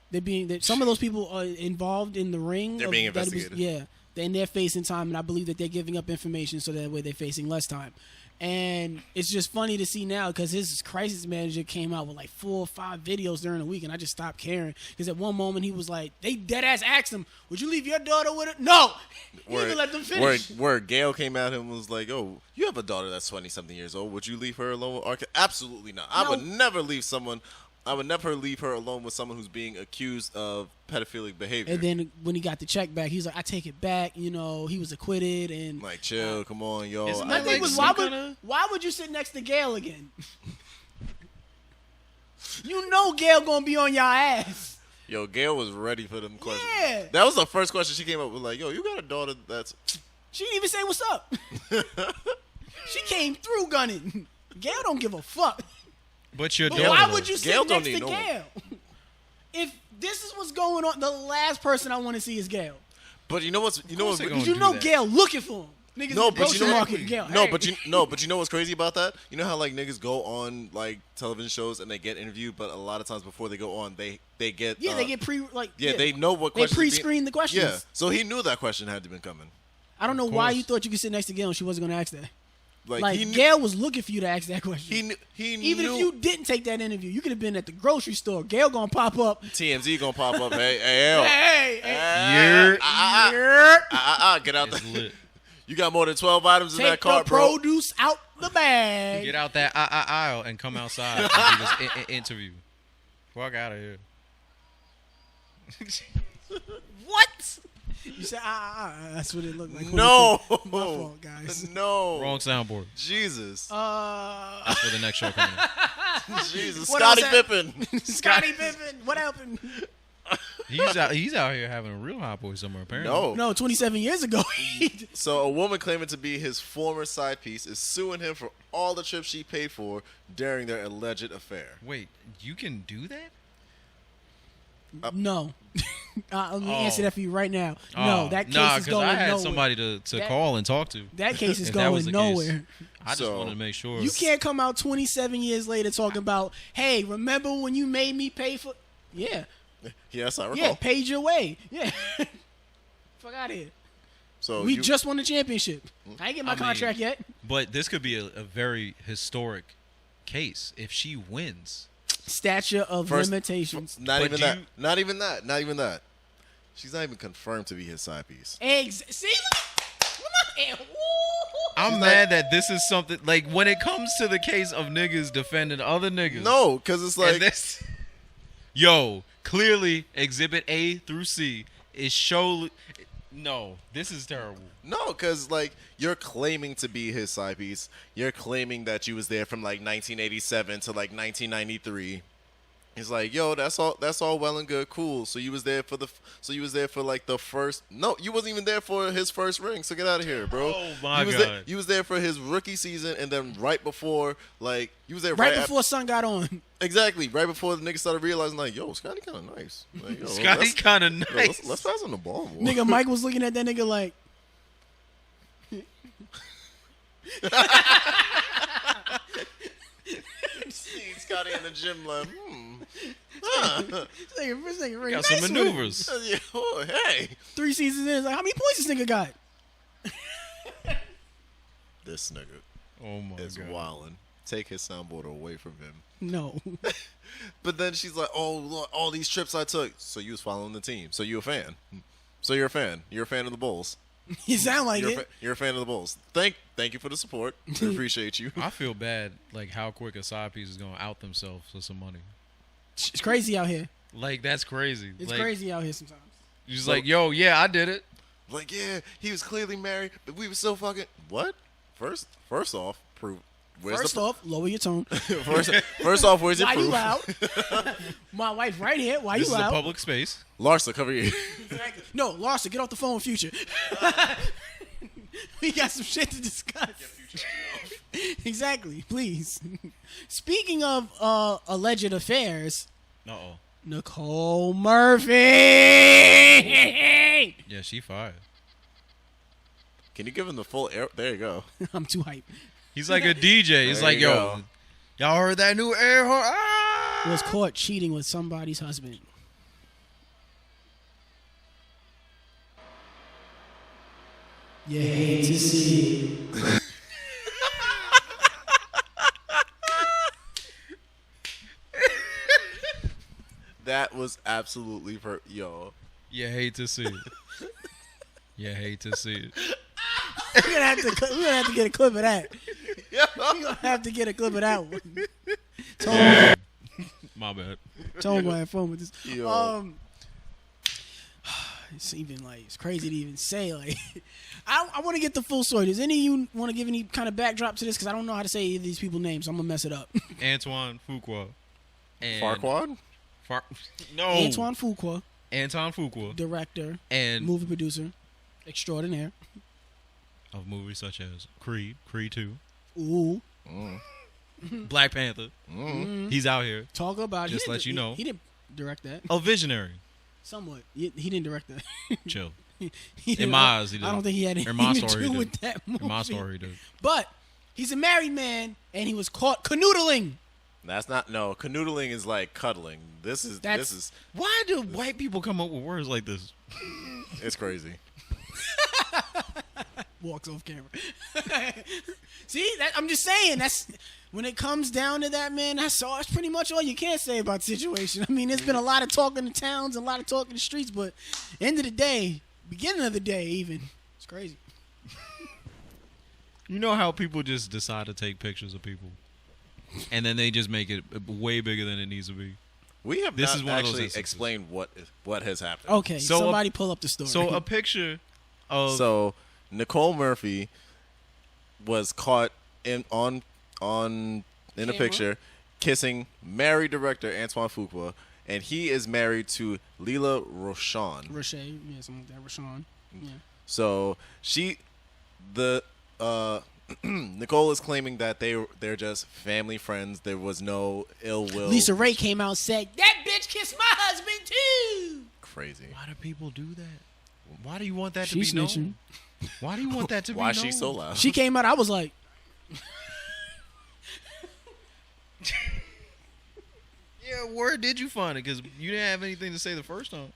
Some of those people are involved in the ring. They're being investigated. And they're facing time, and I believe that they're giving up information so that way they're facing less time. And it's just funny to see now because his crisis manager came out with like 4 or 5 videos during the week, and I just stopped caring because at one moment he was like, they dead ass asked him, "Would you leave your daughter with it?" No, he didn't even let them finish. Where Gail came at him and was like, "Oh, you have a daughter that's 20-something years old. Would you leave her alone with R. Kelly?" Absolutely not. I would never leave her alone with someone who's being accused of pedophilic behavior. And then when he got the check back, he was like, "I take it back." He was acquitted, and like, chill, come on, yo. Isn't my that thing like was, some why would you sit next to Gail again? You know Gail gonna be on your ass. Yo, Gail was ready for them questions. Yeah. That was the first question she came up with. Like, yo, you got a daughter that's. She didn't even say what's up. She came through gunning. Gail don't give a fuck. But your But daughter. why would you sit Gail don't next to need no one. Gail? If this is what's going on, the last person I want to see is Gail. But you know what's course they what? gonna Because you do know that. Gail looking for him. Niggas No, in the but you grocery know market, Gail. No, hey. but you know what's crazy about that? You know how like niggas go on like television shows and they get interviewed, but a lot of times before they go on, they get They get they know what they questions pre-screen the questions. Yeah, so he knew that question had to been coming. I don't know Of why course. you thought you could sit next to Gail and she wasn't going to ask that. Like, he knew, Gail was looking for you to ask that question. he Even knew if you didn't take that interview, you could have been at the grocery store. Gail gonna pop up. TMZ gonna pop up. Hey, yo. Hey, Get out It's there. lit. You got more than 12 items in take that cart, the bro. produce out the bag. Get out that aisle and come outside and do this interview. Fuck out of here. What? You said that's what it looked like. No. My fault, guys. No. Wrong soundboard. Jesus. That's for the next show coming up. Jesus. What Scottie else Pippen. Scottie Pippen. What happened? He's out here having a real hot boy somewhere apparently. No. 27 years ago. So a woman claiming to be his former side piece is suing him for all the trips she paid for during their alleged affair. Wait, you can do that? No. Let me answer that for you right now. Oh, No, that case is because going I had nowhere. somebody to That- call and talk to. That case is If that was going the case. nowhere. I just wanted to make sure. You can't come out 27 years later talking about, hey, remember when you made me pay for... Yeah. Yes, I recall. Yeah, paid your way. Yeah. Fuck out of here. So we just won the championship. I ain't get my contract yet. But this could be a very historic case if she wins. Statute of limitations. Not even that. She's not even confirmed to be his side piece. See? I'm mad that this is something like when it comes to the case of niggas defending other niggas. No, because it's like this. Yo, clearly Exhibit A through C is show. No, this is terrible. No, because like you're claiming to be his side piece. You're claiming that you was there from like 1987 to like 1993. It's like, yo, that's all well and good, cool. So you was there for like the first. No, you wasn't even there for his first ring. So get out of here, bro. Oh my God. You was there for his rookie season, and then right before, like, you was there right before Sun got on. Exactly, right before the niggas started realizing, like, yo, Scotty kind of nice. Like, yo, Scotty kind of nice. Let's pass on the ball, boy. Nigga, Mike was looking at that nigga like. Scotty in the gym like, got some maneuvers. Yeah, oh, hey. 3 seasons in, it's like, how many points this nigga got? This nigga oh my is God. wildin'. Take his soundboard away from him. No. But then she's like, oh, look, all these trips I took. So you was following the team. So you a fan. So you're a fan. You're a fan of the Bulls. You sound like You're a fan of the Bulls. Thank you for the support. We appreciate you. I feel bad, like how quick a side piece is gonna out themselves for some money. It's crazy out here. Like that's crazy. It's like, crazy out here sometimes. You're just like, yo, yeah, I did it. Like, yeah, he was clearly married, but we were so fucking what? First off, prove. First off, lower your tone. first off, where's your Why proof? you out? My wife right here. Why This you is out? a public space. Larsa, cover your ear. Exactly. No, Larsa, get off the phone with Future. We got some shit to discuss. Exactly, please. Speaking of alleged affairs, Uh-oh. Nicole Murphy. Yeah, she fired. Can you give him the full air? There you go. I'm too hype. He's like a DJ. He's There like, you yo, go. y'all heard that new air horn? Ah! Was caught cheating with somebody's husband. You hate to see it. That was absolutely yo. You hate to see it. You hate to see it. We're gonna have to get a clip of that. We're gonna have to get a clip of that one. Tone, My bad. Tone gonna have fun with this. Yo. It's even like it's crazy to even say. Like, I want to get the full story. Does any of you want to give any kind of backdrop to this? Because I don't know how to say these people's names. So I'm gonna mess it up. Antoine Fuqua. And Farquaad? No. Antoine Fuqua, Antoine Fuqua. director And movie producer extraordinaire. of movies such as Creed, Creed 2, Ooh, Black Panther. He's out here. talk about it. Just let you know. He didn't direct that. A visionary. Somewhat. He didn't direct that. Chill. He In didn't- my eyes, he did. I don't think he had In my anything to story, do he with did. that movie. In my story, dude. But he's a married man, and he was caught canoodling. That's not canoodling is like cuddling. This is Why do white people come up with words like this? it's crazy. Walks off camera. See, I'm just saying. That's when it comes down to that, man. That's pretty much all you can say about the situation. I mean, there's been a lot of talk in the towns and a lot of talk in the streets, but end of the day, beginning of the day, even it's crazy. You know how people just decide to take pictures of people, and then they just make it way bigger than it needs to be. We have This not is one of those actually instances. explained what has happened. Okay, So, somebody pull up the story. So a picture of So Nicole Murphy was caught in a Camera? picture kissing married director Antoine Fuqua, and he is married to Leela Roshan. Roche, yeah, something like that. Rashawn, yeah. So Nicole is claiming that they're just family friends. There was no ill will. Lisa Ray came out and said, "That bitch kissed my husband too." Crazy. Why do people do that? Why do you want that to She's be snitching. known? Why do you want that to be known? Why is she so loud? She came out. I was like, Yeah, where did you find it? Because you didn't have anything to say the first time.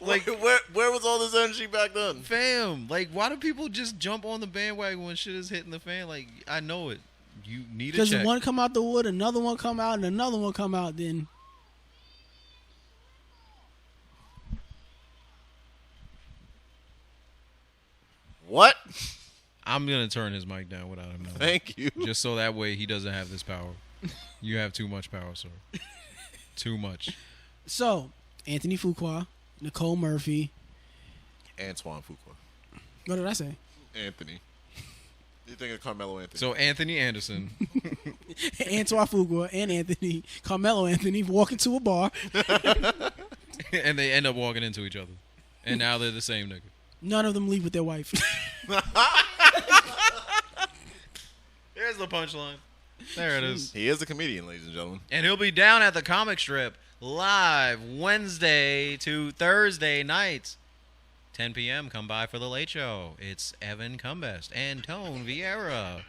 Like, where was all this energy back then? Fam, like, why do people just jump on the bandwagon when shit is hitting the fan? Like, I know it. You need a check. Because one come out the wood, another one come out, and another one come out, then... What? I'm going to turn his mic down without him knowing. Thank you. Just so that way he doesn't have this power. You have too much power, sir. Too much. So, Anthony Fuqua, Nicole Murphy. Antoine Fuqua. What did I say? Anthony. You think of Carmelo Anthony? So Anthony Anderson. Antoine Fuqua and Anthony, Carmelo Anthony walk into a bar. And they end up walking into each other. And now they're the same nigga. None of them leave with their wife. There's the punchline. There it is. He is a comedian, ladies and gentlemen. And he'll be down at the comic strip live Wednesday to Thursday nights. 10 p.m. Come by for the late show. It's Evan Combest, Antoine, Viera.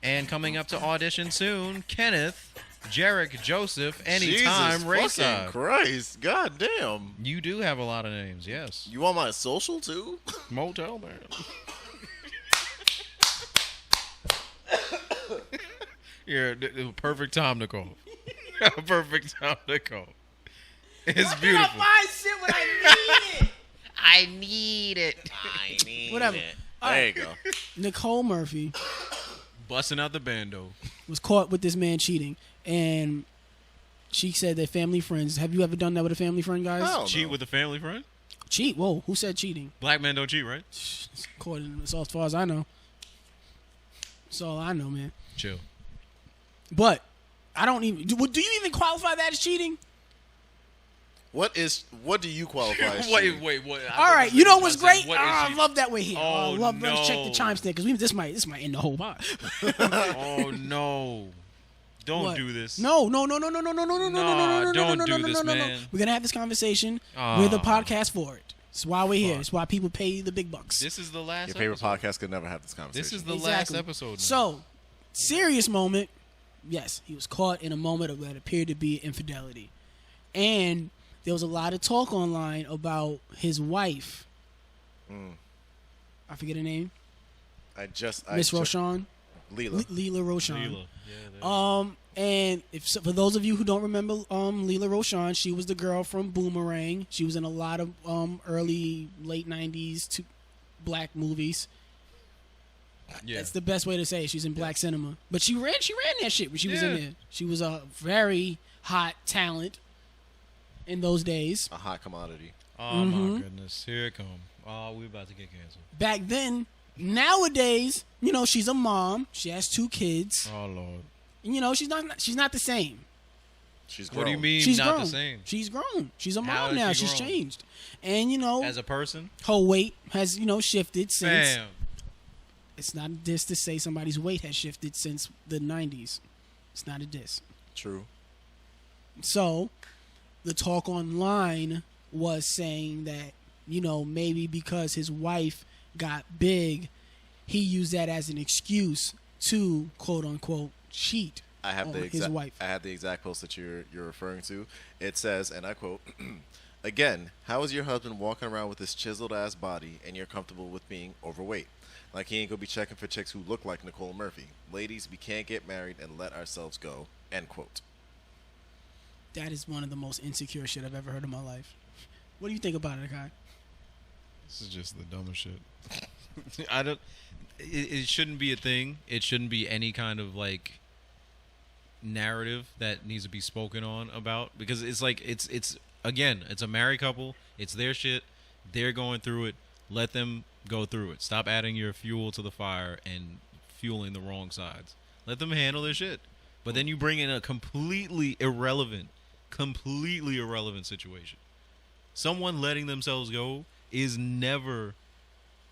And coming up to audition soon, Kenneth, Jarek, Joseph, Anytime Jesus Rayside. fucking Christ. God damn. You do have a lot of names, yes. You want my social too? Motel Man. You're perfect time to call. Perfect time to call. It's beautiful. Find shit when I need it. I need it. I need Whatever. it. All There right. you go. Nicole Murphy Busting out the bando. was caught with this man cheating, and she said they're family friends. Have you ever done that with a family friend, guys? Hell Cheat no. with a family friend? Cheat? Whoa, who said cheating? Black men don't cheat, right? That's all as far as I know. That's all I know, man. Chill. But I don't even. Do you even qualify that as cheating? What do you qualify as Wait, cheating? what? All right, you know what's great? What is I cheating? love that we're here. Oh, Let's check the no. chime stick because this might end the whole pod. Oh no! Don't What? do this. No. Nah, don't do this, man. We're gonna have this conversation. Ah. We're the podcast for it. It's why we're here. It's why people pay the big bucks. This is the last. Your favorite episode. podcast could never have this conversation. This is the Exactly. last episode. Now. So, serious moment. Yes, he was caught in a moment of what appeared to be infidelity, and there was a lot of talk online about his wife. I forget her name. Miss Roshan. Leela. Leela Roshan. Leela. Yeah, And for those of you who don't remember Leela Roshan, she was the girl from Boomerang. She was in a lot of early, late 90s black movies. yeah. That's the best way to say it. She's in black cinema. But she ran that shit when she was in Yeah. there. She was a very hot talent in those days. A hot commodity. Oh my goodness! Here it come. Oh, we about to get canceled. Back then, nowadays, she's a mom. She has 2 kids. Oh lord. And, she's not the same. She's grown. What do you mean? She's not grown. the same. She's grown. She's a How mom is now. she She's grown? changed. And, As a person, her weight has, shifted since. bam. It's not a diss to say somebody's weight has shifted since the 90s. It's not a diss. True. So, the talk online was saying that, maybe because his wife got big, he used that as an excuse to, quote unquote, cheat I have on the his wife. I have the exact post that you're referring to. It says, and I quote, "Again, how is your husband walking around with this chiseled ass body and you're comfortable with being overweight? Like he ain't gonna be checking for chicks who look like Nicole Murphy. Ladies, we can't get married and let ourselves go." End quote. That is one of the most insecure shit I've ever heard in my life. What do you think about it, Akai? This is just the dumbest shit. I don't. It shouldn't be a thing. It shouldn't be any kind of like narrative that needs to be spoken on about because it's like it's again it's a married couple. It's their shit. They're going through it. Let them go through it. Stop adding your fuel to the fire and fueling the wrong sides. Let them handle their shit. But then you bring in a completely irrelevant situation. Someone letting themselves go is never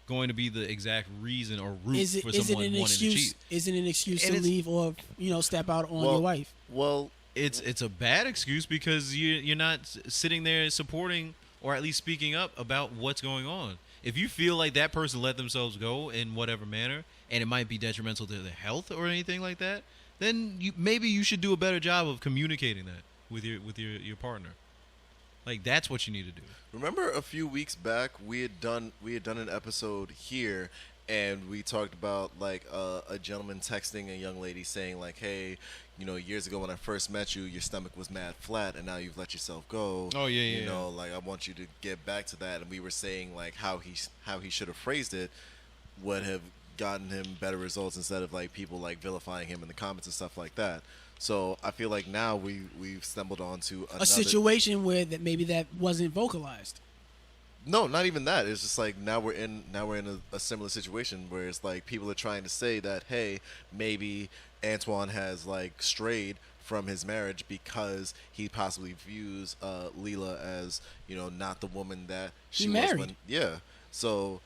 going to be the exact reason or root for someone wanting to cheat. Is it an excuse And to it's- leave or step out on your wife? Well, It's a bad excuse because you're not sitting there supporting or at least speaking up about what's going on. If you feel like that person let themselves go in whatever manner, and it might be detrimental to their health or anything like that, then maybe you should do a better job of communicating that with your partner. Like, that's what you need to do. Remember a few weeks back we had done an episode here, and we talked about like a gentleman texting a young lady saying like, hey, you know, years ago when I first met you, your stomach was mad flat, and now you've let yourself go. Oh yeah, You know, like, I want you to get back to that. And we were saying like how he should have phrased it would have gotten him better results instead of like people like vilifying him in the comments and stuff like that. So I feel like now we've stumbled onto a situation where that maybe that wasn't vocalized. No, not even that. It's just like now we're in a similar situation where it's like people are trying to say that, hey, maybe Antoine has like strayed from his marriage because he possibly views Leela as, you know, not the woman that she was when. Yeah. So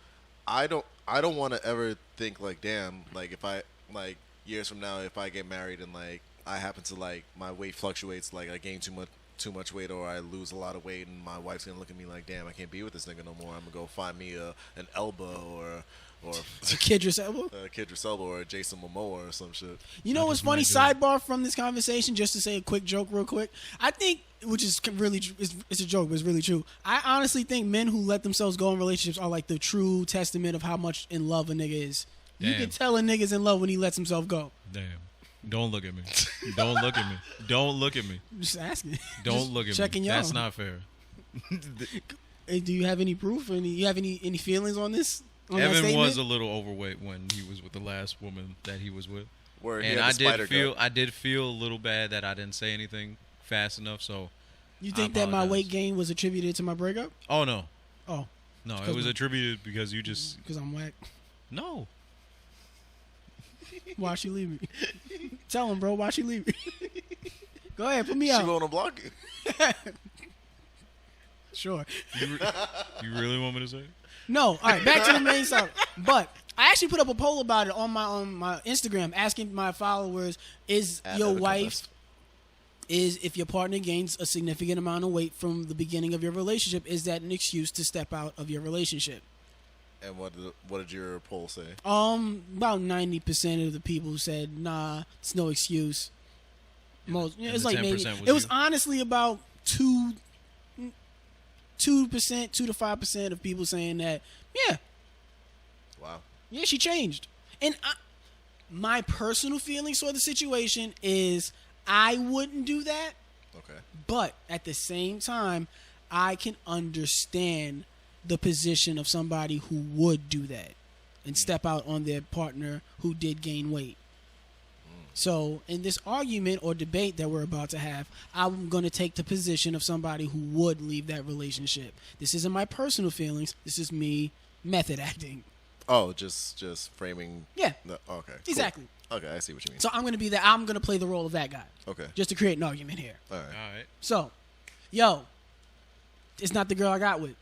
I don't want to ever think like, damn, like if I like years from now if I get married and like I happen to like my weight fluctuates, like I gain too much weight or I lose a lot of weight, and my wife's gonna look at me like, damn, I can't be with this nigga no more. I'm gonna go find me an Elba or a Kidris Elba, Kidris Elba or a Jason Momoa or some shit. You know what's funny? Sidebar from this conversation, just to say a quick joke real quick. I think, which is really it's a joke, but it's really true. I honestly think men who let themselves go in relationships are like the true testament of how much in love a nigga is. Damn. You can tell a nigga's in love when he lets himself go. Damn. Don't look at me. Don't look at me. Don't look at me. I'm just asking. Don't just look at checking me. y'all. That's not fair. Hey, do you have any proof? You have any feelings on this? On Evan was a little overweight when he was with the last woman that he was with. And I did feel a little bad that I didn't say anything fast enough. So you think that my weight gain was attributed to my breakup? Oh no. Oh. No, it was attributed because you just because I'm whack. No. Why she leave me? Tell him, bro. Why she leave me? Go ahead, put me out. She going to block you. Sure. You really want me to say it? No. All right, back to the main subject. But I actually put up a poll about it on my Instagram, asking my followers: is your wife, if your partner gains a significant amount of weight from the beginning of your relationship, is that an excuse to step out of your relationship? And what did your poll say? About 90% of the people said, nah, it's no excuse. It's like maybe it was honestly about 2%, 2 to 5% of people saying that, yeah. Wow. Yeah, she changed. And my personal feelings for the situation is I wouldn't do that. Okay. But at the same time, I can understand the position of somebody who would do that and step out on their partner who did gain weight. So in this argument or debate that we're about to have, I'm going to take the position of somebody who would leave that relationship. This isn't my personal feelings. This is me method acting. Oh, just framing. Yeah. Okay. Exactly. Cool. Okay, I see what you mean. So I'm going to be that. I'm going to play the role of that guy. Okay. Just to create an argument here. All right. So, yo, it's not the girl I got with.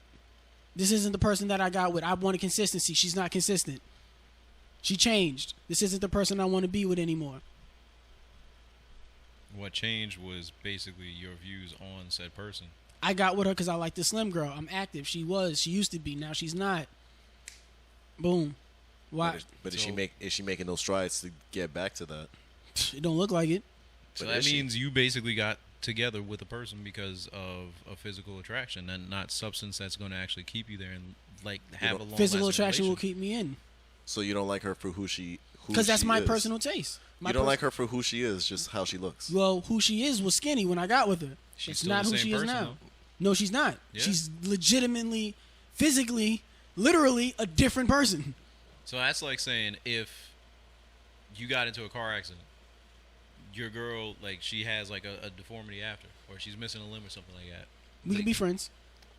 This isn't the person that I got with. I wanted consistency. She's not consistent. She changed. This isn't the person I want to be with anymore. What changed was basically your views on said person. I got with her because I like the slim girl. I'm active. She used to be. Now she's not. Boom. Why? But is she making those strides to get back to that? It don't look like it. So that means you basically got together with a person because of a physical attraction and not substance that's going to actually keep you there and like have a long physical attraction will keep me in. So you don't like her for who she because that's my personal taste. You don't like her for who she is, just how she looks. Well, who she is was skinny when I got with her. She's it's not who she is now. Though. No, she's not. Yeah. She's legitimately, physically, literally a different person. So that's like saying if you got into a car accident, your girl, like, she has like a deformity after, or she's missing a limb or something like that. We can be friends.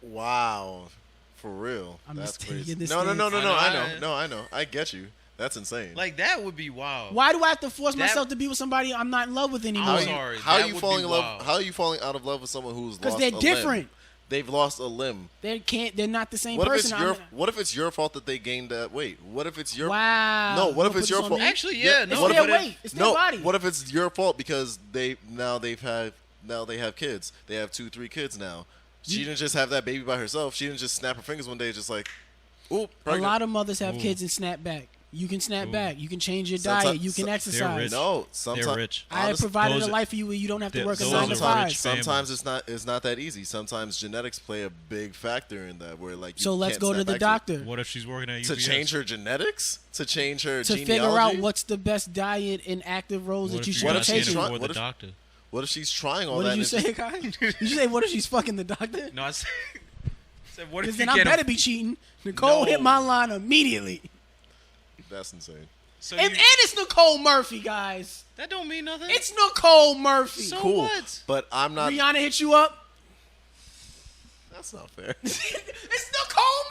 Wow. For real. I'm That's just crazy. this No, thing. I know. I get you. That's insane. Like, that would be wild. Why do I have to force myself to be with somebody I'm not in love with anymore? I'm sorry. How are you falling in love? How are you falling out of love with someone who's lost a limb? Because they're different. They've lost a limb. They're not the same What person. If it's your fault that they gained that weight? What if it's your Wow. No, what if it's your fault? Actually, yeah, no. It's their weight. It's their body. What if it's your fault because they have kids. They have 2-3 kids now. She didn't just have that baby by herself. She didn't just snap her fingers one day just like, Ooh, A pregnant. lot of mothers have Ooh. kids and snap back. You can snap Ooh. back. You can change your Sometimes- diet. You can They're exercise. rich. No, They're sometimes rich. I have honest- provided those a are- life for you where you don't have to work a those 9 are to 5. rich. Sometimes it's not that easy. Sometimes genetics play a big factor in that. Where like you So let's can't go to snap the back doctor What if she's working at UPS? to change her genetics, to change her to genealogy. figure out what's the best diet and active roles What that you if should you're be not seeing taking. it trying- before what the if- doctor? What if she's trying all What that? did you and say, Kai? Did you say what if she's fucking the doctor? No, I said, what if Because you then I get better a, be cheating. Nicole No. hit my line immediately. That's insane. so And you, it's Nicole Murphy, guys. that don't mean nothing. It's Nicole Murphy. So Cool, what? but I'm not. Rihanna hit you up. That's not fair. It's Nicole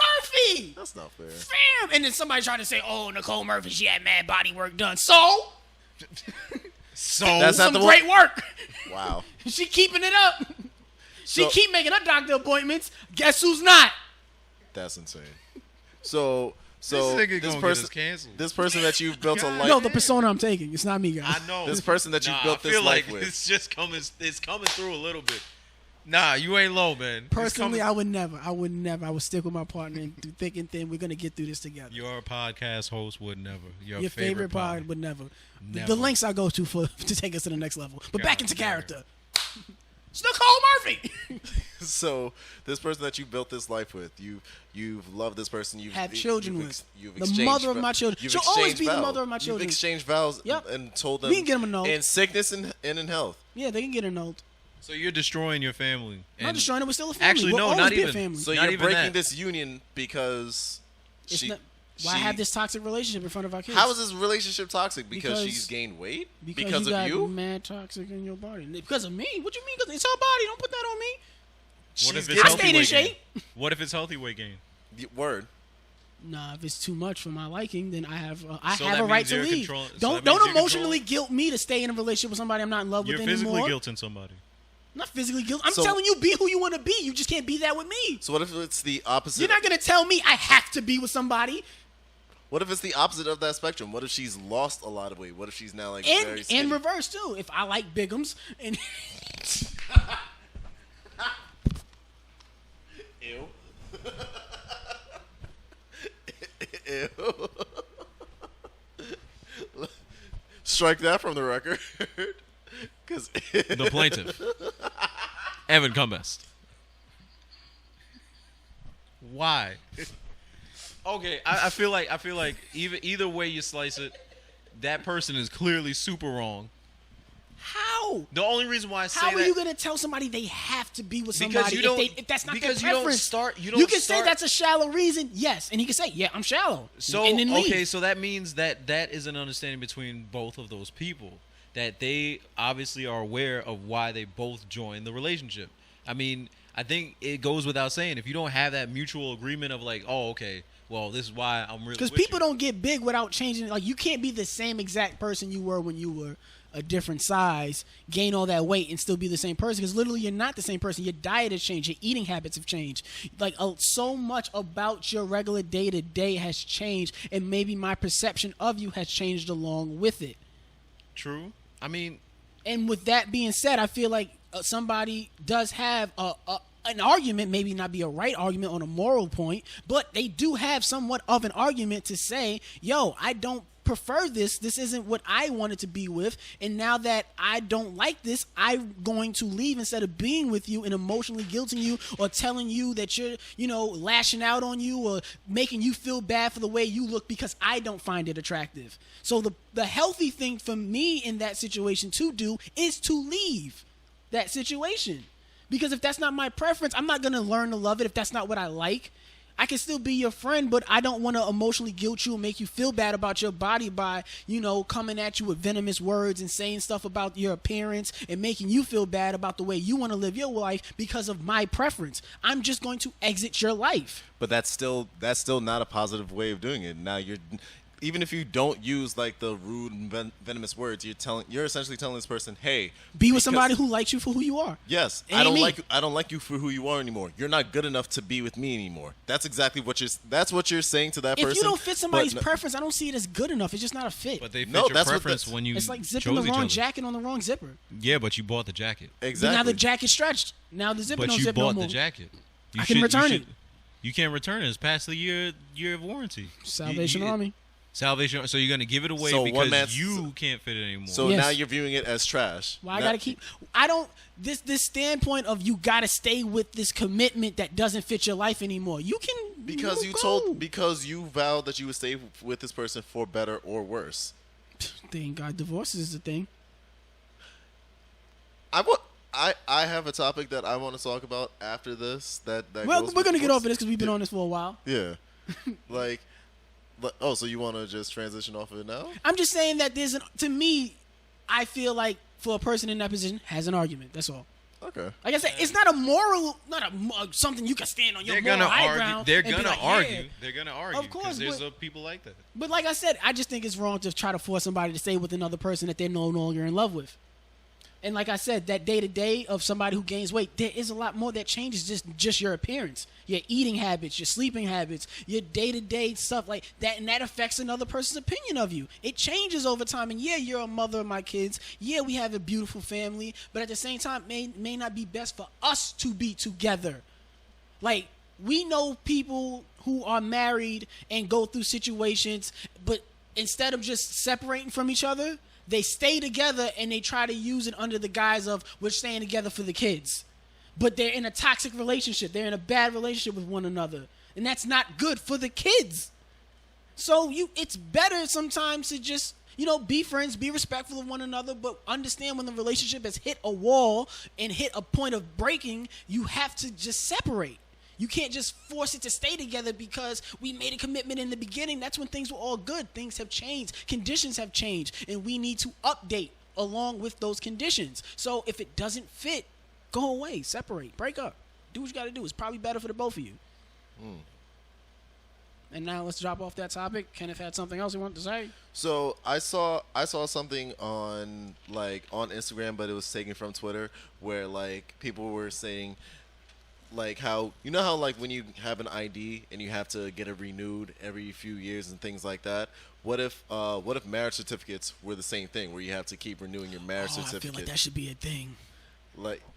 Murphy. That's not fair. Fam. And then somebody tried to say, "Oh, Nicole Murphy, she had mad body work done." So So That's not some the great work. Wow. She keeping it up. She So- keep making her doctor appointments. Guess who's not? That's insane. So this nigga this gonna get person, us canceled. this person that you've built a God. life. No, the persona I'm taking. It's not me, guys. I know This person that you Nah, built I this feel life like with. it's just coming. It's coming through a little bit. Nah, you ain't low, man. It's Personally, coming- I would never. I would stick with my partner and through thick and thin. We're gonna get through this together. Your podcast host would never. Your favorite pod would never. Never. The links I go to for to take us to the next level. But back God into damn. character. It's Nicole Murphy. So this person that you built this life with, you've loved this person. You've Have children you've with. You've The exchanged mother of vo- my children. You've She'll always exchanged be the vows. mother of my children. You've exchanged vows Yep. and told them We can get 'em annulled. in sickness and in health. Yeah, they can get annulled. So you're destroying your family. I'm not And destroying it. We're still a family. Actually, We'll no, always not be a even. family. So Not you're even breaking that. this union because It's she. not, why have this toxic relationship in front of our kids? How is this relationship toxic? Because Because- she's gained weight? Because you of got you? mad toxic in your body. Because of me? What you mean? Because it's her body. Don't put that on me. What if She's it's I healthy stayed in weight gain? shape. What if it's healthy weight gain? Word. Nah, if it's too much for my liking, then I have So a that right means to you're leave. controlling- so that Don't means don't you're emotionally controlling- guilt me to stay in a relationship with somebody I'm not in love You're with physically anymore. guilting somebody. Not physically guilt. I'm So- telling you, be who you want to be. You just can't be that with me. So what if it's the opposite? You're not gonna tell me I have to be with somebody. What if it's the opposite of that spectrum? What if she's lost a lot of weight? What if she's now like very And skinny? in reverse too. If I like bigums and Ew. Strike that from the record. Because The plaintiff, Evan Combest. Why? Okay, I feel like either way you slice it, that person is clearly super wrong. how? The only reason why I say How are that you gonna tell somebody they have to be with Because somebody you don't- if that's not because their you don't preference? start- you You don't can say start- that's a shallow reason, yes, and he can say, "Yeah, I'm shallow." So and then leave. okay, so that means that is an understanding between both of those people, that they obviously are aware of why they both joined the relationship. I mean, I think it goes without saying, if you don't have that mutual agreement of like, oh, okay, well, this is why I'm really Because with people you. don't get big without changing. Like, you can't be the same exact person you were when you were a different size, gain all that weight, and still be the same person. Because literally, you're not the same person. Your diet has changed. Your eating habits have changed. Like, so much about your regular day-to-day has changed, and maybe my perception of you has changed along with it. True. I mean, And with that being said, I feel like somebody does have an argument, maybe not be a right argument on a moral point, but they do have somewhat of an argument to say, yo, I don't prefer this. This isn't what I wanted to be with. And now that I don't like this, I'm going to leave instead of being with you and emotionally guilting you or telling you that you're, lashing out on you or making you feel bad for the way you look because I don't find it attractive. So the healthy thing for me in that situation to do is to leave that situation. Because if that's not my preference, I'm not going to learn to love it if that's not what I like. I can still be your friend, but I don't want to emotionally guilt you and make you feel bad about your body by, coming at you with venomous words and saying stuff about your appearance and making you feel bad about the way you want to live your life because of my preference. I'm just going to exit your life. But that's still not a positive way of doing it. Now even if you don't use like the rude and venomous words, you're essentially telling this person, hey, Be with somebody who likes you for who you are. Yes, Ain't me. I don't like you for who you are anymore. You're not good enough to be with me anymore. That's exactly what you're saying to that person. If you don't fit somebody's but preference, I don't see it as good enough. It's just not a fit. but they fit No, your that's what preference that's- when you It's like zipping chose the each wrong other. jacket on the wrong zipper. Yeah, but you bought the jacket. But exactly. now the jacket's stretched. Now the zipper But don't you zip bought no more. the jacket. You I can should- return you it. should- You can't return it. It's past the year of warranty. Salvation Army. Salvation. So you're gonna give it away So because you can't fit it anymore. So Yes. now you're viewing it as trash. Well, I gotta keep. I don't. This standpoint of you gotta stay with this commitment that doesn't fit your life anymore. You can Because you go. because you vowed that you would stay with this person for better or worse. Thank God, divorce is the thing. I have a topic that I want to talk about after this. That Well, goes we're gonna with get divorce. off of this because we've been on this for a while. Yeah, oh, so you want to just transition off of it now? I'm just saying that to me, I feel like for a person in that position has an argument. That's all. Okay. Like I said, it's not a moral, something you can stand on your they're moral gonna high argue. ground. They're and be gonna like, argue. yeah. They're gonna argue. Of course, because there's but- people like that. But like I said, I just think it's wrong to try to force somebody to stay with another person that they're no longer in love with. And like I said, that day-to-day of somebody who gains weight, there is a lot more that changes just your appearance, your eating habits, your sleeping habits, your day-to-day stuff like that, and that affects another person's opinion of you. It changes over time, and yeah, you're a mother of my kids. Yeah, we have a beautiful family, but at the same time, may not be best for us to be together. Like, we know people who are married and go through situations, but instead of just separating from each other, they stay together and they try to use it under the guise of we're staying together for the kids. But they're in a toxic relationship. They're in a bad relationship with one another. And that's not good for the kids. So it's better sometimes to just, be friends, be respectful of one another, but understand when the relationship has hit a wall and hit a point of breaking, you have to just separate. You can't just force it to stay together because we made a commitment in the beginning. That's when things were all good. Things have changed. Conditions have changed. And we need to update along with those conditions. So if it doesn't fit, go away, separate, break up. Do what you got to do. It's probably better for the both of you. And now let's drop off that topic. Kenneth had something else he wanted to say. So I saw something on Instagram, but it was taken from Twitter, where people were saying, how when you have an ID and you have to get it renewed every few years and things like that. What if marriage certificates were the same thing, where you have to keep renewing your marriage certificate? I feel like that should be a thing.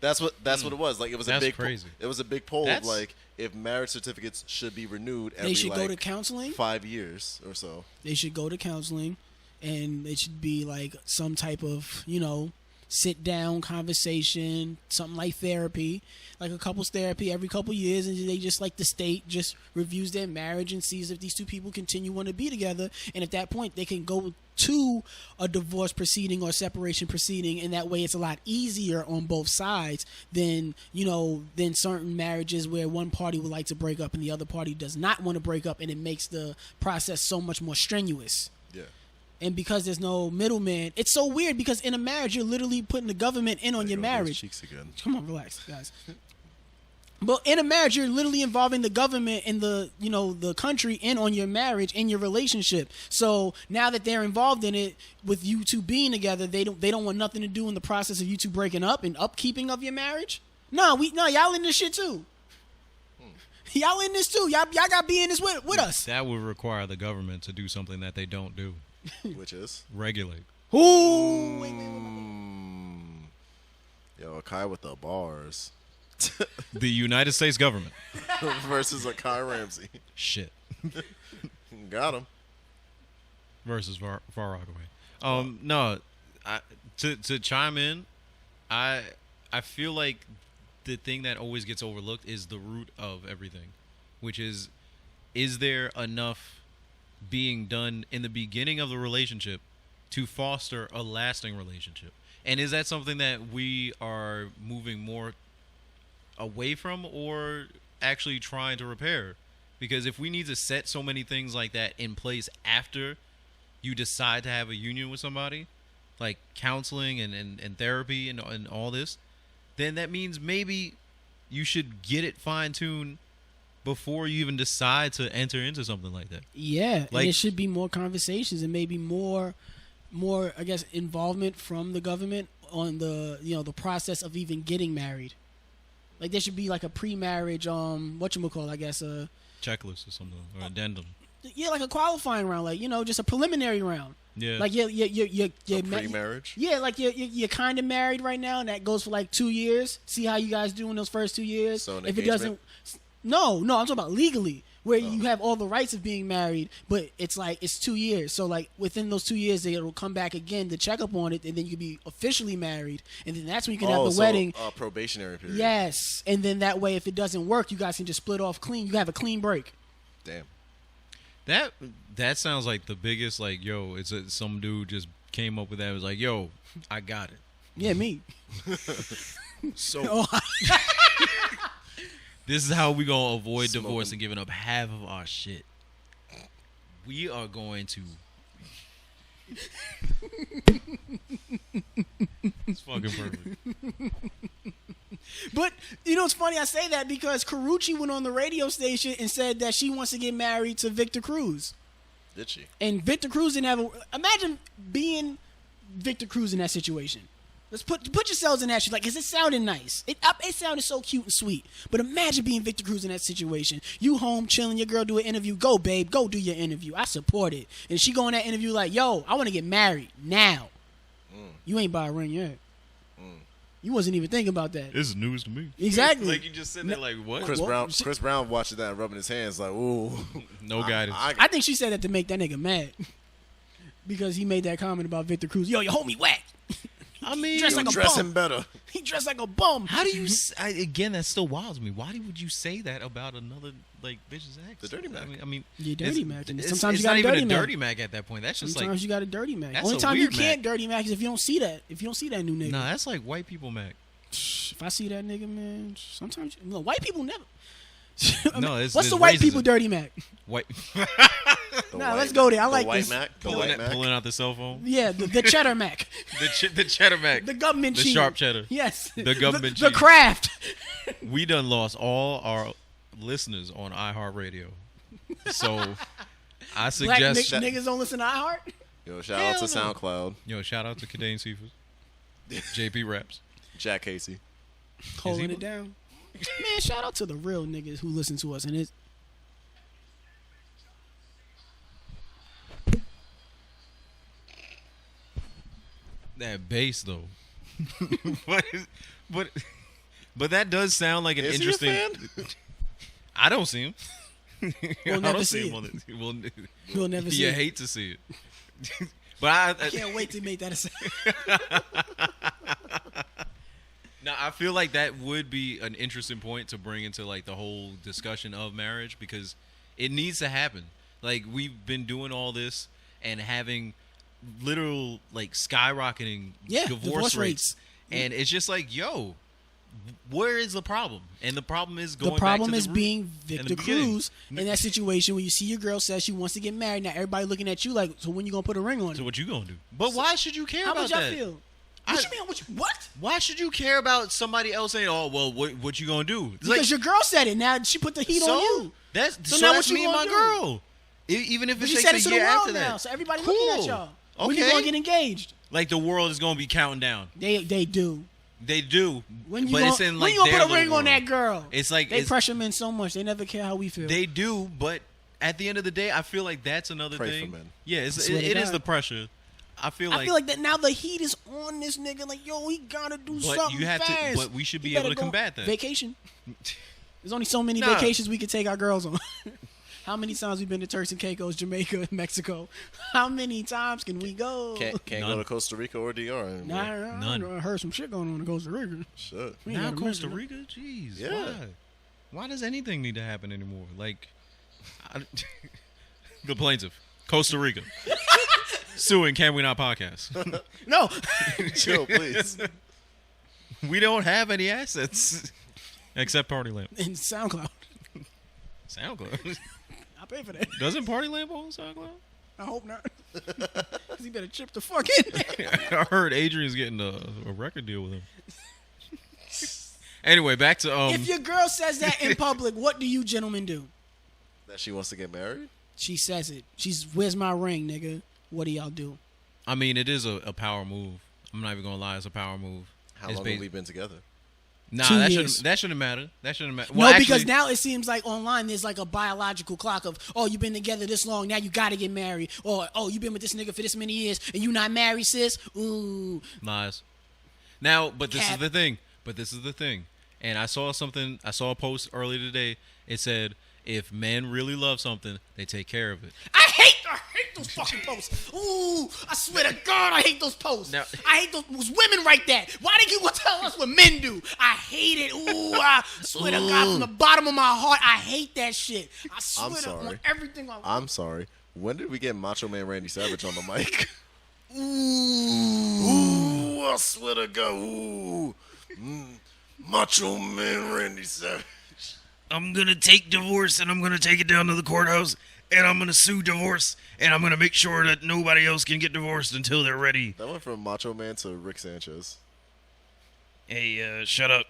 That's what it was. It was That's a big crazy. It was a big poll That's- of if marriage certificates should be renewed every They should go to counseling. 5 years or so. They should go to counseling, and it should be some type of sit down conversation, something like therapy, like a couples therapy every couple years, and they just the state just reviews their marriage and sees if these two people continue want to be together, and at that point they can go to a divorce proceeding or separation proceeding, and that way it's a lot easier on both sides than certain marriages where one party would like to break up and the other party does not want to break up, and it makes the process so much more strenuous. Yeah. And because there's no middleman, it's so weird because in a marriage, you're literally putting the government in on your marriage. Cheeks again. Come on, relax, guys. But in a marriage, you're literally involving the government and the country in on your marriage and your relationship. So now that they're involved in it, with you two being together, they don't want nothing to do in the process of you two breaking up and upkeeping of your marriage. No, y'all in this shit too. Y'all in this too. Y'all got to be in this with us. That would require the government to do something that they don't do. Which is? Regulate. Ooh, wait. Yo, Akai with the bars. The United States government. Versus Akai Ramsey. Shit. Got him. Versus Far Rockaway. No, to chime in, I feel like the thing that always gets overlooked is the root of everything, which is there enough being done in the beginning of the relationship to foster a lasting relationship? And is that something that we are moving more away from or actually trying to repair? Because if we need to set so many things like that in place after you decide to have a union with somebody, like counseling and therapy and all this, then that means maybe you should get it fine-tuned before you even decide to enter into something like that. Yeah, and there should be more conversations and maybe more, I guess, involvement from the government on the process of even getting married. There should be a pre-marriage, whatchamacallit, I guess, checklist or something, or addendum. Yeah, a qualifying round, just a preliminary round. Yeah. You're pre-marriage? Yeah, you're kind of married right now, and that goes for 2 years. See how you guys do in those first 2 years. So an if it doesn't, No, I'm talking about legally, where you have all the rights of being married, but it's like it's 2 years. So like within those 2 years, they will come back again to check up on it, and then you can be officially married, and then that's when you can have the wedding. Probationary period. Yes, and then that way, if it doesn't work, you guys can just split off clean. You have a clean break. Damn. That sounds like the biggest, like, yo, some dude just came up with that. It was like, yo, I got it. Yeah, me. So this is how we gonna avoid divorce and giving up half of our shit. We are going to. It's fucking perfect. But you know, it's funny I say that because Karruche went on the radio station and said that she wants to get married to Victor Cruz. Did she? And Victor Cruz didn't have imagine being Victor Cruz in that situation. Let's put yourselves in that shit. Like, is it sounding nice? It sounded so cute and sweet. But imagine being Victor Cruz in that situation. You home chilling, your girl do an interview. Go, babe, go do your interview. I support it. And she go in that interview like, yo, I want to get married now. You ain't buy a ring yet. You wasn't even thinking about that. This is news to me. Exactly. Like, you just sitting there like, what? Chris Brown watching that and rubbing his hands like, ooh. No guidance. I think she said that to make that nigga mad. Because he made that comment about Victor Cruz. Yo, your homie whack. I mean, dressed like a dress bum. him better. He dressed like a bum. How do you? Again, that still wilds me. Why would you say that about another like bitch's ex? The dirty Mac. I mean, you dirty Mac. Sometimes Sometimes it's you got not a even dirty a Mac. dirty Mac at that point. That's just Sometimes like you got a dirty Mac. that's Only a time you weird can't Mac. dirty Mac is if you don't see that. If you don't see that new nigga. Nah, that's like white people Mac. If I see that nigga, man, sometimes no white people never. No, what's the white racism. people dirty Mac? White. Let's go there. I like white this. Mac. The pulling, white Mac. pulling out the cell phone. Yeah, the cheddar Mac, The cheddar Mac. the government The cheese. sharp cheddar. Yes, The government the cheese. craft. We done lost all our listeners on iHeartRadio. So I Black suggest niggas don't listen to iHeart. Yo, shout out to Hell no. SoundCloud. Yo, shout out to Kadane Seaford. JP Raps. Jack Casey. Holding it down. Man, shout out to the real niggas who listen to us and it's That bass though. but that does sound like an Is he a interesting. fan? I don't see him. We'll I never don't see him on the, We'll never see You it. hate to see it. But I Can't wait to make that a sound. now I feel like that would be an interesting point to bring into like the whole discussion of marriage because it needs to happen. Like we've been doing all this and having literal like skyrocketing divorce rates. And it's just like, yo, where is the problem? And the problem is going The problem back to is the root being in the Victor beginning. Cruz in that situation where you see your girl says she wants to get married. Now everybody looking at you like, so when you gonna put a ring on it? So what you gonna do? But why should you care How about would y'all that? feel? What you mean? What? Why should you care about somebody else saying, "Oh, well, what you gonna do?" It's Because your girl said it. Now she put the heat on you. That's So so now that's what you me and my gonna do? girl. Even if But it you takes said a it to the year world after now, that. so everybody looking at y'all. When you Okay. gonna get engaged? Like the world is gonna be counting down. They do. They do. When you but gonna, it's in when like you gonna their put a ring little on world. that girl? It's like they pressure men so much they never care how we feel. They do, but at the end of the day, I feel like that's another Pray thing. for men. Yeah, I swear to it is God. the pressure. I feel like that now the heat is on this nigga. Like, yo, he gotta do But something you have to- fast. but we should be He able better to combat that. Vacation. There's only so many Nah. vacations we can take our girls on. How many times we been to Turks and Caicos, Jamaica, Mexico? How many times can we go? Can't go None. to Costa Rica or DR anymore. Nah, None. I heard some shit going on in Costa Rica. Shit. We ain't now gotta Costa mention Rica. Jeez, Yeah. why does anything need to happen anymore? Like, the plaintiff, Costa Rica, suing Can We Not podcast. it. No. Chill, please. We don't have any assets except Party Lamp. In SoundCloud. SoundCloud. I pay for that. Doesn't Party Lamp own SoundCloud? I hope not. Because he better chip the fuck in. I heard Adrian's getting a record deal with him. Anyway, back to If your girl says that in public, what do you gentlemen do? That she wants to get married? She says it. Where's my ring, nigga? What do y'all do? I mean, it is a power move. I'm not even gonna lie, it's a power move. How It's long ba- have we been together? Nah, 2 that years. shouldn't matter. That shouldn't matter. No, because now it seems like online there's like a biological clock of, oh, you've been together this long, now you gotta get married. Or, oh, you've been with this nigga for this many years and you not married, sis? Ooh. lies. Now, but this Cap. is the thing. And I saw a post earlier today, It said, if men really love something, they take care of it. I hate those fucking posts. Ooh, I swear to God, I hate those posts. Now, I hate those women write that. Why they keep telling us what men do? I hate it. Ooh, I swear to God, from the bottom of my heart, I hate that shit. I swear I'm sorry. on everything. I'm sorry. When did we get Macho Man Randy Savage on the mic? Ooh, I swear to God. Ooh. Macho Man Randy Savage. I'm going to take divorce and I'm going to take it down to the courthouse and I'm going to sue divorce and I'm going to make sure that nobody else can get divorced until they're ready. That went from Macho Man to Rick Sanchez. Hey, shut up.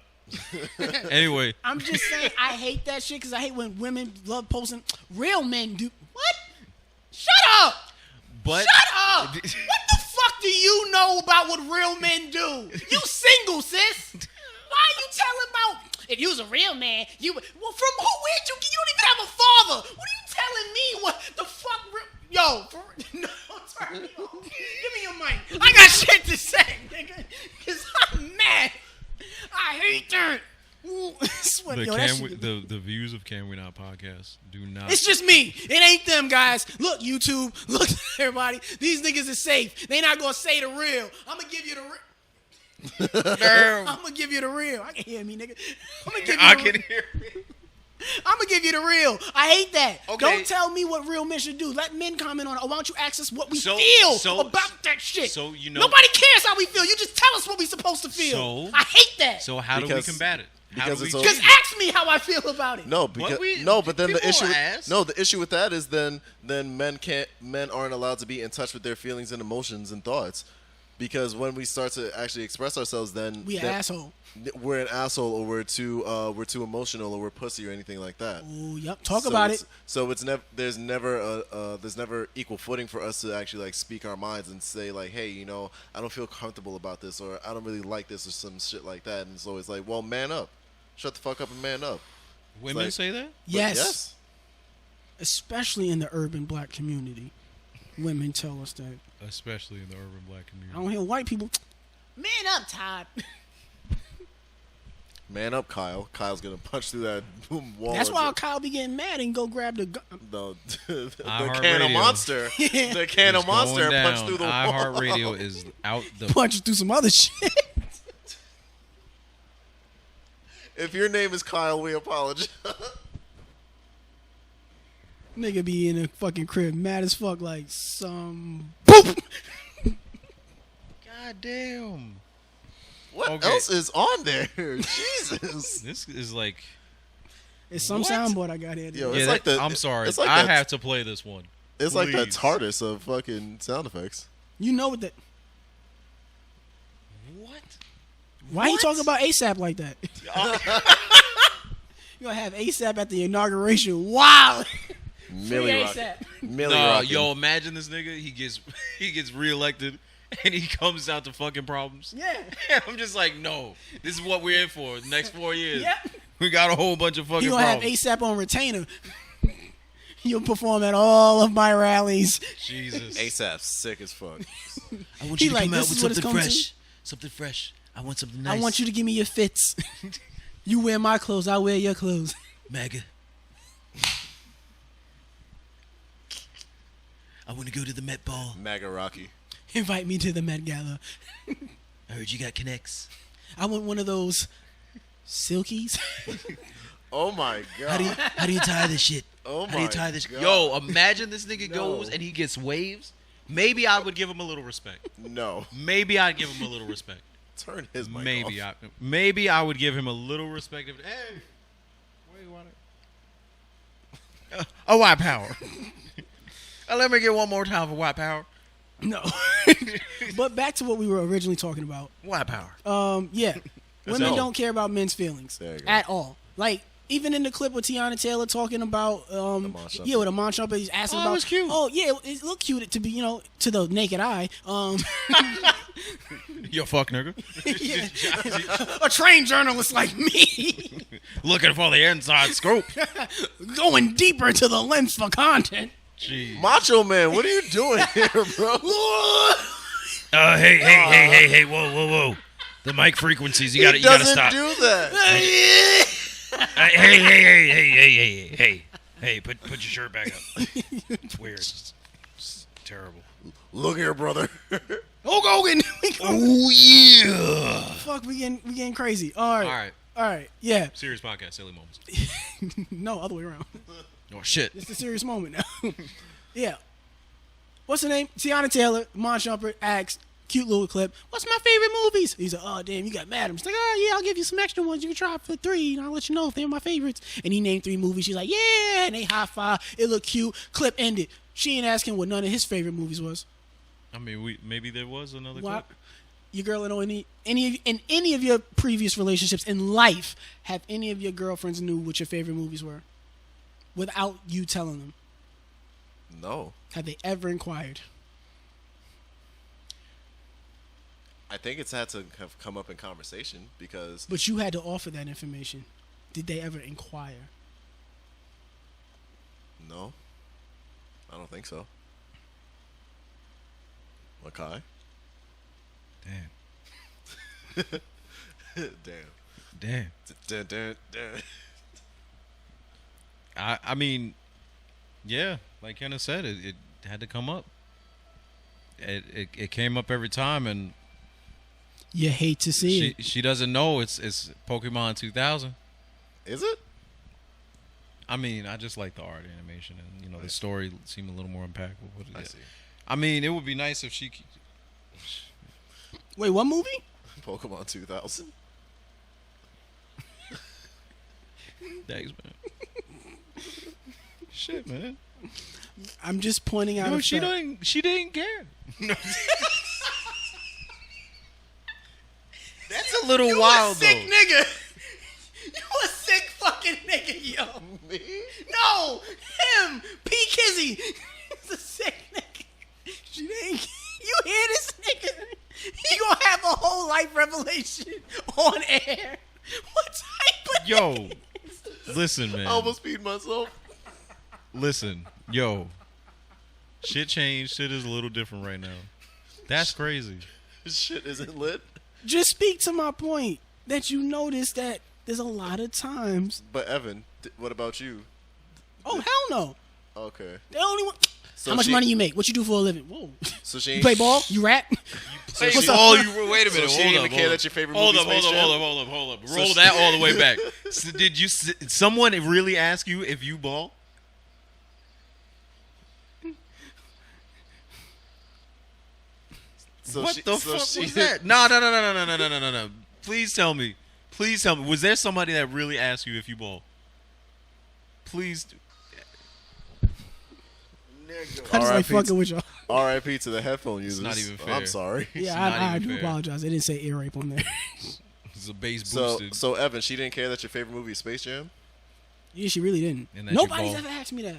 Anyway. I'm just saying, I hate that shit because I hate when women love posting. Real men do. What? Shut up. But Shut up. What the fuck do you know about what real men do? You single, sis. Why are you telling about... If you was a real man, you would... Well, from who? Where'd you... You don't even have a father. What are you telling me? What the fuck... Yo, no, turn me off. Give me your mic. I got shit to say, nigga. Because I'm mad. I hate that. Ooh, swear, yo, that shit- the views of Can We Not podcast do not... It's just me. It ain't them, guys. Look, YouTube. Look, everybody. These niggas are safe. They not going to say the real. I'm going to give you the real. I'm gonna give you the real. I can hear me, nigga. I'm gonna give you I can hear me. I'm gonna give you the real. I hate that. Okay. Don't tell me what real men should do. Let men comment on it. Or why don't you ask us what we feel about that shit? So, you know, nobody cares how we feel. You just tell us what we supposed to feel. So, I hate that. So how do we combat it? Because it's just ask me how I feel about it. No, because but then the issue. Ask. No, the issue with that is then men aren't allowed to be in touch with their feelings and emotions and thoughts. Because when we start to actually express ourselves, then an asshole. We're an asshole, or we're too emotional, or we're pussy, or anything like that. Oh, yep. Talk about it. So it's there's never equal footing for us to actually like speak our minds and say like, hey, you know, I don't feel comfortable about this, or I don't really like this, or some shit like that. And it's always like, well, man up, shut the fuck up and man up. Women say that? Yes. Especially in the urban black community, women tell us that. Especially in the urban black community. I don't hear white people. Man up, Todd. Man up, Kyle. Kyle's gonna punch through that wall. That's why Kyle be getting mad and go grab the gun. The can of Monster. The can of Monster and punch through the wall. iHeartRadio is out the... Punch through some other shit. If your name is Kyle, we apologize. Nigga be in a fucking crib mad as fuck like some boop. God damn. What else is on there? Jesus. This is like... It's some soundboard I got here. Yo, yeah, it's like the, I'm sorry. It's like I have to play this one. It's Please. like the TARDIS of fucking sound effects. You know what that... What? Why you talking about ASAP like that? You gonna have ASAP at the inauguration. Wow. Millie Rockin'. Yo, imagine this nigga. He gets reelected, and he comes out to fucking problems. Yeah. I'm just like, no. This is what we're in for. The next 4 years. Yep. We got a whole bunch of fucking You gonna problems. have ASAP on retainer. You'll perform at all of my rallies. Jesus. ASAP's sick as fuck. I want He you to like, come out this with is what it's something coming fresh. to? Something fresh. I want something nice. I want you to give me your fits. You wear my clothes, I wear your clothes. MAGA. I want to go to the Met Ball. MAGA Rocky. Invite me to the Met Gala. I heard you got connects. I want one of those silkies. Oh my god. How do you tie this shit? Oh How do you my tie this? God. Yo, imagine this nigga goes and he gets waves. Maybe I would give him a little respect. No. Maybe I'd give him a little respect. Turn his mic off. Maybe I would give him a little respect. Hey, where you want it? A white power. Let me get one more time for white power. No. But back to what we were originally talking about. White power. Yeah. Women don't care about men's feelings at all. Like, even in the clip with Tiana Taylor talking about, with Amon Shumpert, he's asking about. It was cute. Oh, yeah, it looked cute to be, to the naked eye. You fuck nigga. Yeah. A trained journalist like me. Looking for the inside scoop. Going deeper into the lens for content. Jeez. Macho Man, what are you doing here, bro? Hey, whoa. The mic frequencies, you gotta stop. He doesn't do that. Hey, put your shirt back up. It's weird. It's terrible. Look here, brother. Hulk Hogan. Oh yeah. Fuck, we getting crazy. All right. Yeah. Serious podcast, silly moments. No, other way around. Oh shit. It's a serious moment now. Yeah. What's her name? Tiana Taylor, Mon Shumpert, asks, cute little clip, what's my favorite movies? He's like, oh, damn, you got mad. I'm just like, oh, yeah, I'll give you some extra ones. You can try for 3, and I'll let you know if they're my favorites. And he named 3 movies. She's like, yeah, and they high five. It looked cute. Clip ended. She ain't asking what none of his favorite movies was. I mean, maybe there was another What? clip. Your girl know any of your previous relationships in life, have any of your girlfriends knew what your favorite movies were without you telling them? No. Have they ever inquired? I think it's had to have come up in conversation because But you had to offer that information. Did they ever inquire? no, I don't think so. Akai? Damn. Damn. Damn. I mean, yeah, like Kenneth said, it had to come up. It came up every time, and You hate to see it. she doesn't know it's Pokemon 2000. Is it? I mean, I just like the art animation, and the story seemed a little more impactful. But I see. I mean, it would be nice if she. Wait, what movie? Pokemon 2000. Thanks, man. Shit, man. I'm just pointing out. No, a she fact. didn't care. That's a little wild, sick though. nigga. You a sick fucking nigga, yo. Me? No, him. P. Kizzy. He's a sick nigga. She didn't. You hear this nigga? He gonna have a whole life revelation on air. What type of Yo, nigga? listen, man. I almost peed myself. Listen, yo. Shit changed. Shit is a little different right now. That's crazy. Shit isn't lit. Just speak to my point that you notice that there's a lot of times. But Evan, what about you? Oh hell no! Okay. They only want. So How much she- money you make? What you do for a living? Whoa. So she You ain't play ball? You rap? Hey, What's up? oh, you wait a minute. So she hold didn't up. even care that your favorite hold movie up, Space Jam? hold up. So Roll she- that all the way back. So did someone really ask you if you ball? So What she- the so fuck she- was that? No. Please tell me. Was there somebody that really asked you if you ball? Please. I just like R.I.P. fucking with y'all. R.I.P. to the headphone users. not even fair. I'm sorry. Yeah, not I even do fair. apologize. They didn't say ear rape on there. It's a base So, boosted. so Evan, she didn't care that your favorite movie is Space Jam? Yeah, she really didn't. And that you Nobody's ball. ever asked me that.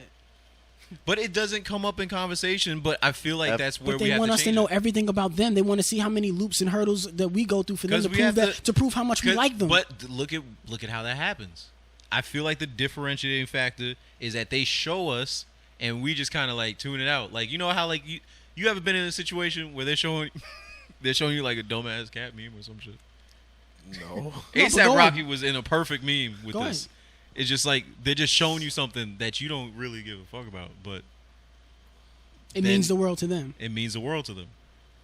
But it doesn't come up in conversation. But I feel like that's where But we they have want to us to change know it. everything about them. They want to see how many loops and hurdles that we go through for them 'Cause to we prove have to prove how much we like them. But look at how that happens. I feel like the differentiating factor is that they show us and we just kind of like tune it out. Like, you know how like you ever been in a situation where they're showing you like a dumbass cat meme or some shit? No. No, but ASAP go Rocky on. was in a perfect meme with Go this. ahead. It's just like they're just showing you something that you don't really give a fuck about, but it then- means the world to them. it means the world to them.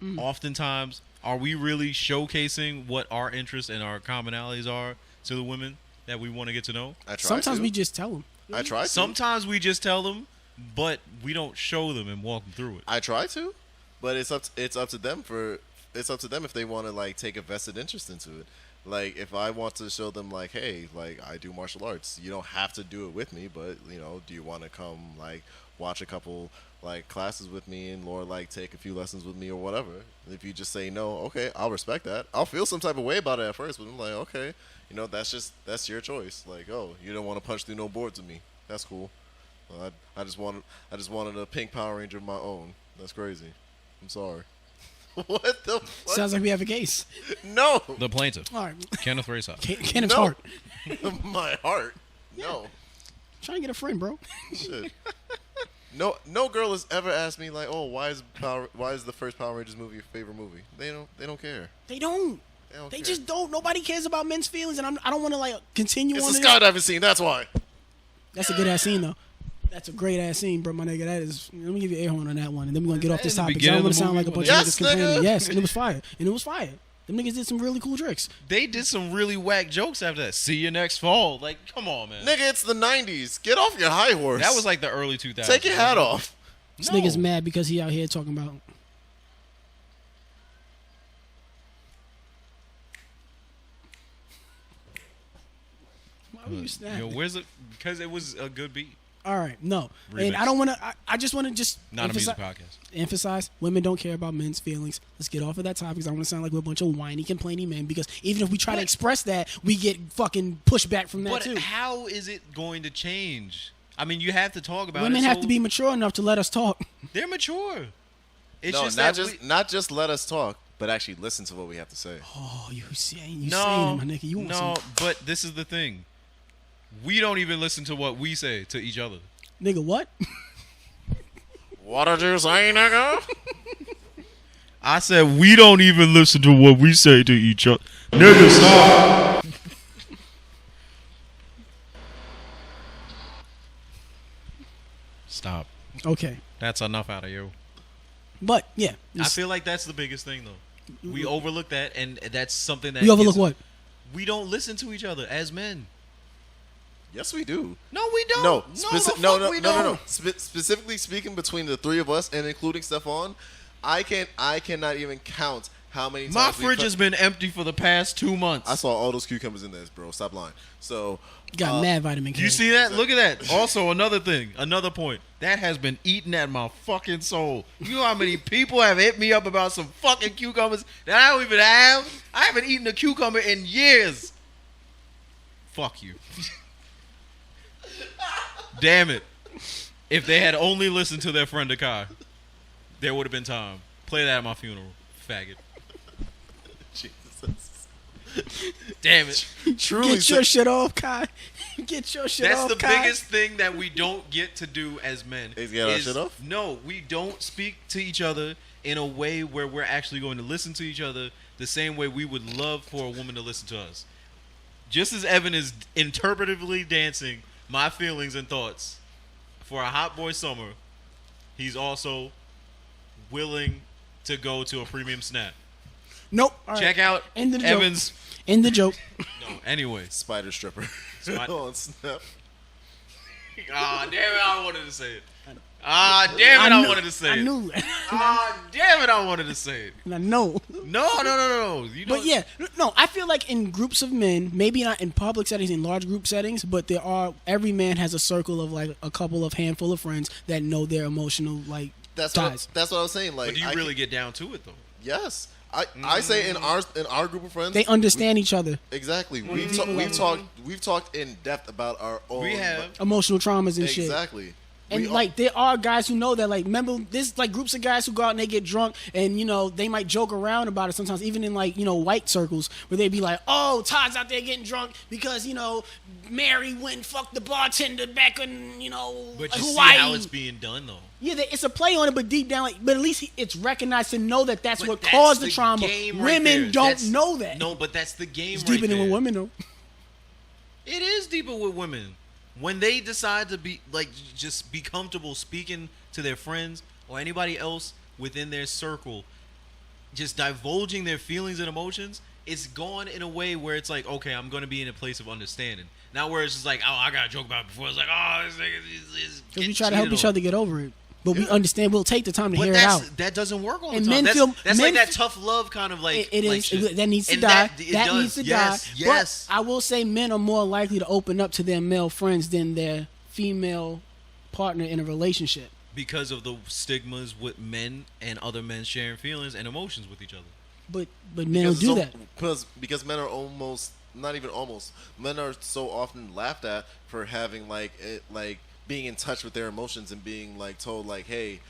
Mm. Oftentimes, are we really showcasing what our interests and our commonalities are to the women that we want to get to know? I try Sometimes to. we just tell them. I try to. Sometimes we just tell them, but we don't show them and walk them through it. I try to, but it's up to them if they want to like take a vested interest into it. Like if I want to show them like, hey, like I do martial arts, you don't have to do it with me, but do you want to come like watch a couple like classes with me and or like take a few lessons with me or whatever? If you just say no, okay, I'll respect that. I'll feel some type of way about it at first, but I'm like, okay, that's your choice. Like, oh, you don't want to punch through no boards with me. That's cool. I just wanted a pink Power Ranger of my own. That's crazy. I'm sorry. What the fuck? Sounds like we have a case. No. The plaintiff, All right. Kenneth Racehop. Kenneth's No. heart. My heart. No. Trying to get a friend, bro. Shit. No girl has ever asked me like, oh, why is the first Power Rangers movie your favorite movie? They don't care. They don't. They just don't. Nobody cares about men's feelings, and I don't want to like continue It's on. a skydiving scene. That's why. That's a good ass scene though. That's a great ass scene, bro, my nigga. That is. Let me give you air horn on that one, and then we're gonna get off this topic. I don't want to sound like a bunch of niggas complaining. Yes, and it was fire. And it was fire. Them niggas did some really cool tricks. They did some really whack jokes after that. See you next fall. Like, come on, man. Nigga, it's the 90s. Get off your high horse. That was like the early 2000s. Take your hat off. This nigga's mad because he out here talking about. Why were you snapping? Yo, where's it? Because it was a good beat. All right, no, Remix. and I don't want to. I just want to just Not a music podcast. Emphasize women don't care about men's feelings. Let's get off of that topic because I want to sound like we're a bunch of whiny, complaining men. Because even if we try to express that, we get fucking pushback from that But too. how is it going to change? I mean, you have to talk about it. Women have to be mature enough to let us talk. They're mature. It's No, just not just let us talk, but actually listen to what we have to say. Oh, you saying no, it, my nigga. You want no. some, But this is the thing. We don't even listen to what we say to each other. nigga? What? What did you say, nigga? I said we don't even listen to what we say to each other. Nigga, stop. Stop. Okay, That's enough out of you. but yeah, I feel like that's the biggest thing, though. We overlook that, and that's something that we overlook gets- what? We don't listen to each other as men. Yes, we do. No, we don't. No, we don't. Specifically speaking, between the three of us and including Stephon, I cannot even count how many times My fridge has been empty for the past 2 months. I saw all those cucumbers in there, bro. Stop lying. So Got mad vitamin K. You see that? Look at that. Also, another thing, another point. That has been eating at my fucking soul. You know how many people have hit me up about some fucking cucumbers that I don't even have? I haven't eaten a cucumber in years. Fuck you. Damn it. If they had only listened to their friend Akai, there would have been time. Play that at my funeral, faggot. Jesus. Damn it. Truly, Get your shit off, Kai. Get your shit That's off, the Kai. biggest thing that we don't get to do as men. Is get our shit off? No, we don't speak to each other in a way where we're actually going to listen to each other the same way we would love for a woman to listen to us. Just as Evan is interpretively dancing my feelings and thoughts for a hot boy summer, he's also willing to go to a premium snap. Nope. All right. Check out End of the Evan's. joke. End the joke. No, anyway. spider stripper on Snap. Ah, damn it! I wanted to say it. Ah, damn it! I wanted to say I it. knew it. Ah, damn it! I wanted to say it. And I know. No. You But yeah, no, I feel like in groups of men, maybe not in public settings, in large group settings, but every man has a circle of like a couple of handful of friends that know their emotional like That's ties. what I was saying. Like, But do you really get down to it though? Yes, I say in our group of friends, They understand each other. exactly. We've talked in depth about our own. We have. Emotional traumas and shit. Exactly. And We like there are guys who know that. Like remember, there's like groups of guys who go out and they get drunk, and you know they might joke around about it sometimes, even in like white circles where they'd be like, "Oh, Todd's out there getting drunk because Mary went and fucked the bartender back in But you Hawaii." see how it's being done though. Yeah, it's a play on it, but deep down, but at least it's recognized to know that that's But what that's caused the the trauma. game right Women there. don't That's- know that. No, but that's the game. It's deeper right than there. with women, though. It is deeper with women. When they decide to be just be comfortable speaking to their friends or anybody else within their circle, just divulging their feelings and emotions, it's gone in a way where it's like, okay, I'm going to be in a place of understanding. Not where it's just like, oh, I got to joke about it before. It's like, oh, this nigga is Because we try to help each other get over it. But we understand, we'll take the time to But hear it out. that doesn't work all the And time. men That's men like that tough love kind of like. It like is. shit. That needs to And die. it That does. needs to Yes, die. yes. But I will say men are more likely to open up to their male friends than their female partner in a relationship. Because of the stigmas with men and other men sharing feelings and emotions with each other. But men don't do that. Because men are almost, not even almost, men are so often laughed at for having like being in touch with their emotions and being like told like, hey,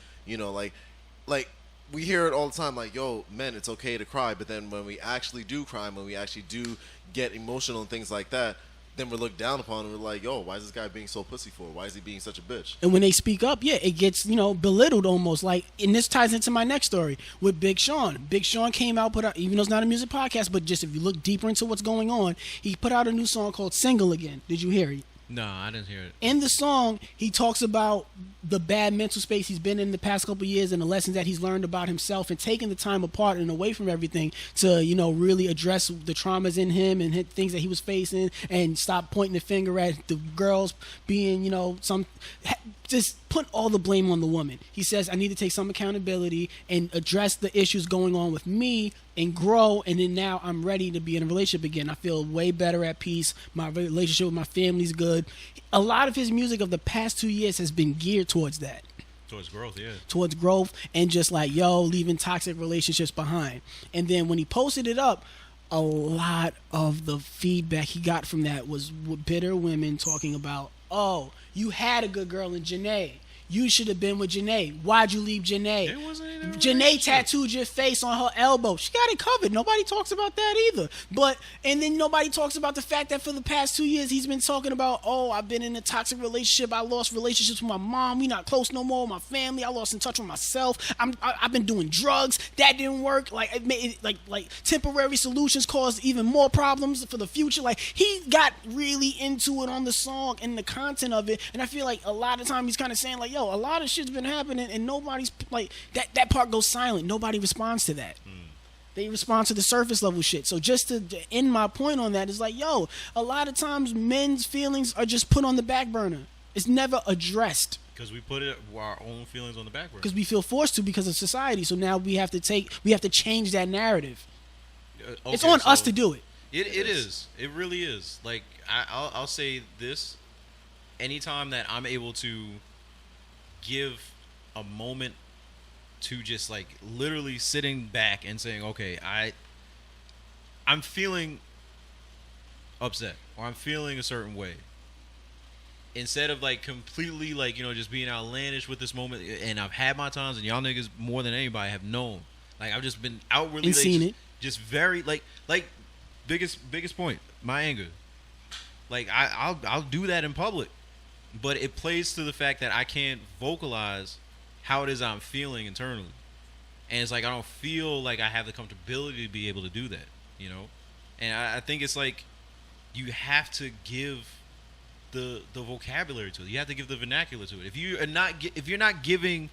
like we hear it all the time, like, yo, men, it's okay to cry, but then when we actually do cry, when we actually do get emotional and things like that, then we're looked down upon and we're like, yo, why is this guy being so pussy for? Why is he being such a bitch? And when they speak up, yeah, it gets, belittled almost. Like, and this ties into my next story with Big Sean. Big Sean came out, put out, even though it's not a music podcast, but just if you look deeper into what's going on, he put out a new song called Single Again. Did you hear it? No, I didn't hear it. In the song, he talks about the bad mental space he's been in the past couple of years and the lessons that he's learned about himself and taking the time apart and away from everything to, really address the traumas in him and things that he was facing and stop pointing the finger at the girls being, just put all the blame on the woman. He says, I need to take some accountability and address the issues going on with me and grow, and then now I'm ready to be in a relationship again. I feel way better at peace. My relationship with my family's good. A lot of his music of the past 2 years has been geared towards that. Towards growth, yeah. Towards growth and just like, leaving toxic relationships behind. And then when he posted it up, a lot of the feedback he got from that was bitter women talking about, oh, you had a good girl in Janae. You should have been with Janae. Why'd you leave Janae? Janae tattooed your face on her elbow. She got it covered. Nobody talks about that either. And then nobody talks about the fact that for the past 2 years, he's been talking about, oh, I've been in a toxic relationship. I lost relationships with my mom. We not close no more with my family. I lost in touch with myself. I've been doing drugs. That didn't work. Like, it made it, like temporary solutions caused even more problems for the future. Like, he got really into it on the song and the content of it. And I feel like a lot of time he's kind of saying, like, yo, a lot of shit's been happening and nobody's like that part goes silent. Nobody responds to that. They respond to the surface level shit. So just to end my point on that is like, yo, a lot of times men's feelings are just put on the back burner. It's never addressed. Because we put our own feelings on the back burner. Because we feel forced to because of society. So now we have to change that narrative. Okay, it's on us to do it. It is. It really is. Like I'll say this. Anytime that I'm able to give a moment to just like literally sitting back and saying, okay, I'm feeling upset or I'm feeling a certain way, instead of like completely like just being outlandish with this moment. And I've had my times, and y'all niggas more than anybody have known, like I've just been outwardly and seen it, just very like biggest point, my anger. Like I'll do that in public. But it plays to the fact that I can't vocalize how it is I'm feeling internally. And it's like I don't feel like I have the comfortability to be able to do that, And I think it's like you have to give the vocabulary to it. You have to give the vernacular to it. If you're not giving...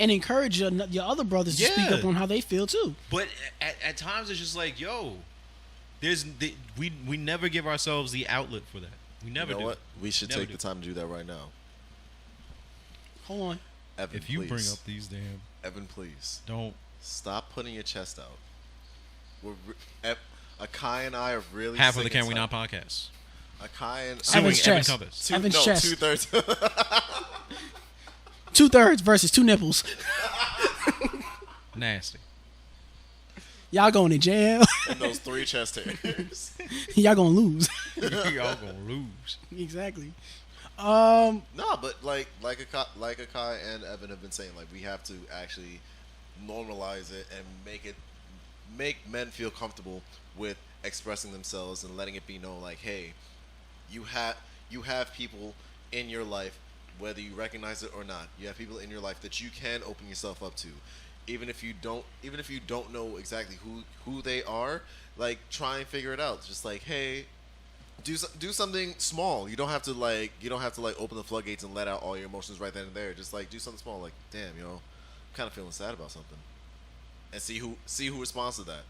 And encourage your other brothers to speak up on how they feel too. But at times it's just like, yo, we never give ourselves the outlet for that. We never do. What? We should take the time to do that right now. Hold on. Evan, if you please. bring up these damn... Evan, please. Don't. Stop putting your chest out. Akai and I are really... Half of the Can We Not podcast. Akai and... Evan's chest. Combest. Evan's chest. 2/3. 2/3 versus 2 nipples. Nasty. Y'all going to jail. And those 3 chest hairs. Y'all gonna lose. Y'all gonna lose. Exactly. No, but like Akai and Evan have been saying, like we have to actually normalize it and make men feel comfortable with expressing themselves and letting it be known, like, hey, you have people in your life, whether you recognize it or not. You have people in your life that you can open yourself up to. Even if you don't know exactly who they are, like try and figure it out. Just like, hey, do something small. You don't have to open the floodgates and let out all your emotions right then and there. Just like do something small, like, damn, I'm kind of feeling sad about something, and see who responds to that.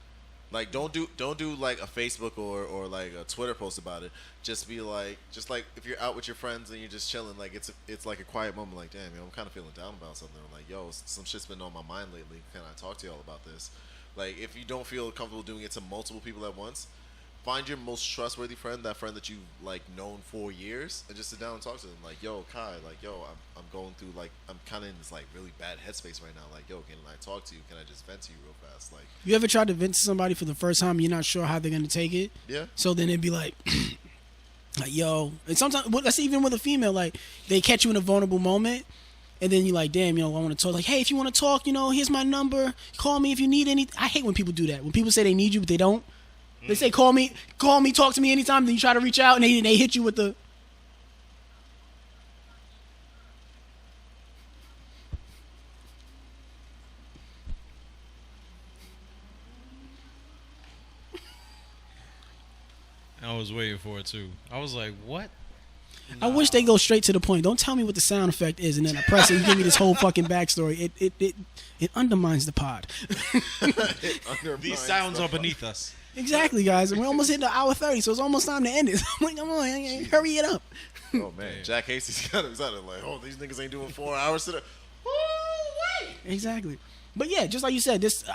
Like don't do like a Facebook or like a Twitter post about it. Just if you're out with your friends and you're just chilling, like it's like a quiet moment. Like, damn, I'm kind of feeling down about something. I'm like, yo, some shit's been on my mind lately. Can I talk to y'all about this? Like, if you don't feel comfortable doing it to multiple people at once, find your most trustworthy friend, that friend that you've like known for years, and just sit down and talk to them. Like, yo, Kai, like, yo, I'm going through, like, I'm kind of in this like really bad headspace right now. Like, yo, can I talk to you? Can I just vent to you real fast? Like, you ever tried to vent to somebody for the first time and you're not sure how they're gonna take it? Yeah. So then it'd be like, like, yo, and sometimes that's even with a female, like they catch you in a vulnerable moment. And then you're like, damn, I want to talk. Like, hey, if you want to talk, here's my number. Call me if you need anything. I hate when people do that. When people say they need you, but they don't. They say call me, talk to me anytime. Then you try to reach out and they hit you with the. I was waiting for it too. I was like, what? I wish they go straight to the point. Don't tell me what the sound effect is, and then I press it and give me this whole fucking backstory. It undermines the pod. These sounds are beneath us. Exactly, guys. And we're almost hitting the hour 30, so it's almost time to end it. I'm like, come on, hurry it up. Oh man, Jack Hasty's got excited like, oh, these niggas ain't doing 4 hours today. Exactly. But yeah, just like you said, just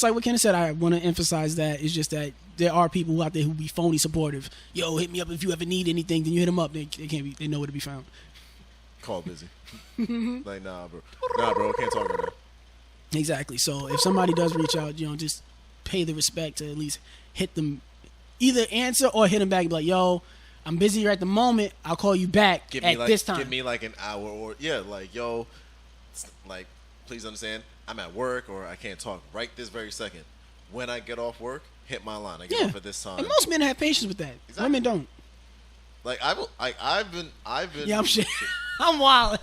like what Kenneth said, I want to emphasize that it's just that there are people out there who be phony supportive. Yo, hit me up if you ever need anything. Then you hit them up. They can't be. They know where to be found. Call busy. Like nah, bro, can't talk right now. Exactly. So if somebody does reach out, just pay the respect to at least hit them, either answer or hit them back and be like, yo, I'm busy here at the moment. I'll call you back this time. Give me like an hour or like yo, like please understand. I'm at work or I can't talk right this very second. When I get off work, hit my line. I get off at this time. And most men have patience with that. Exactly. Women don't. Like I've been. Yeah, I'm shit. I'm wild.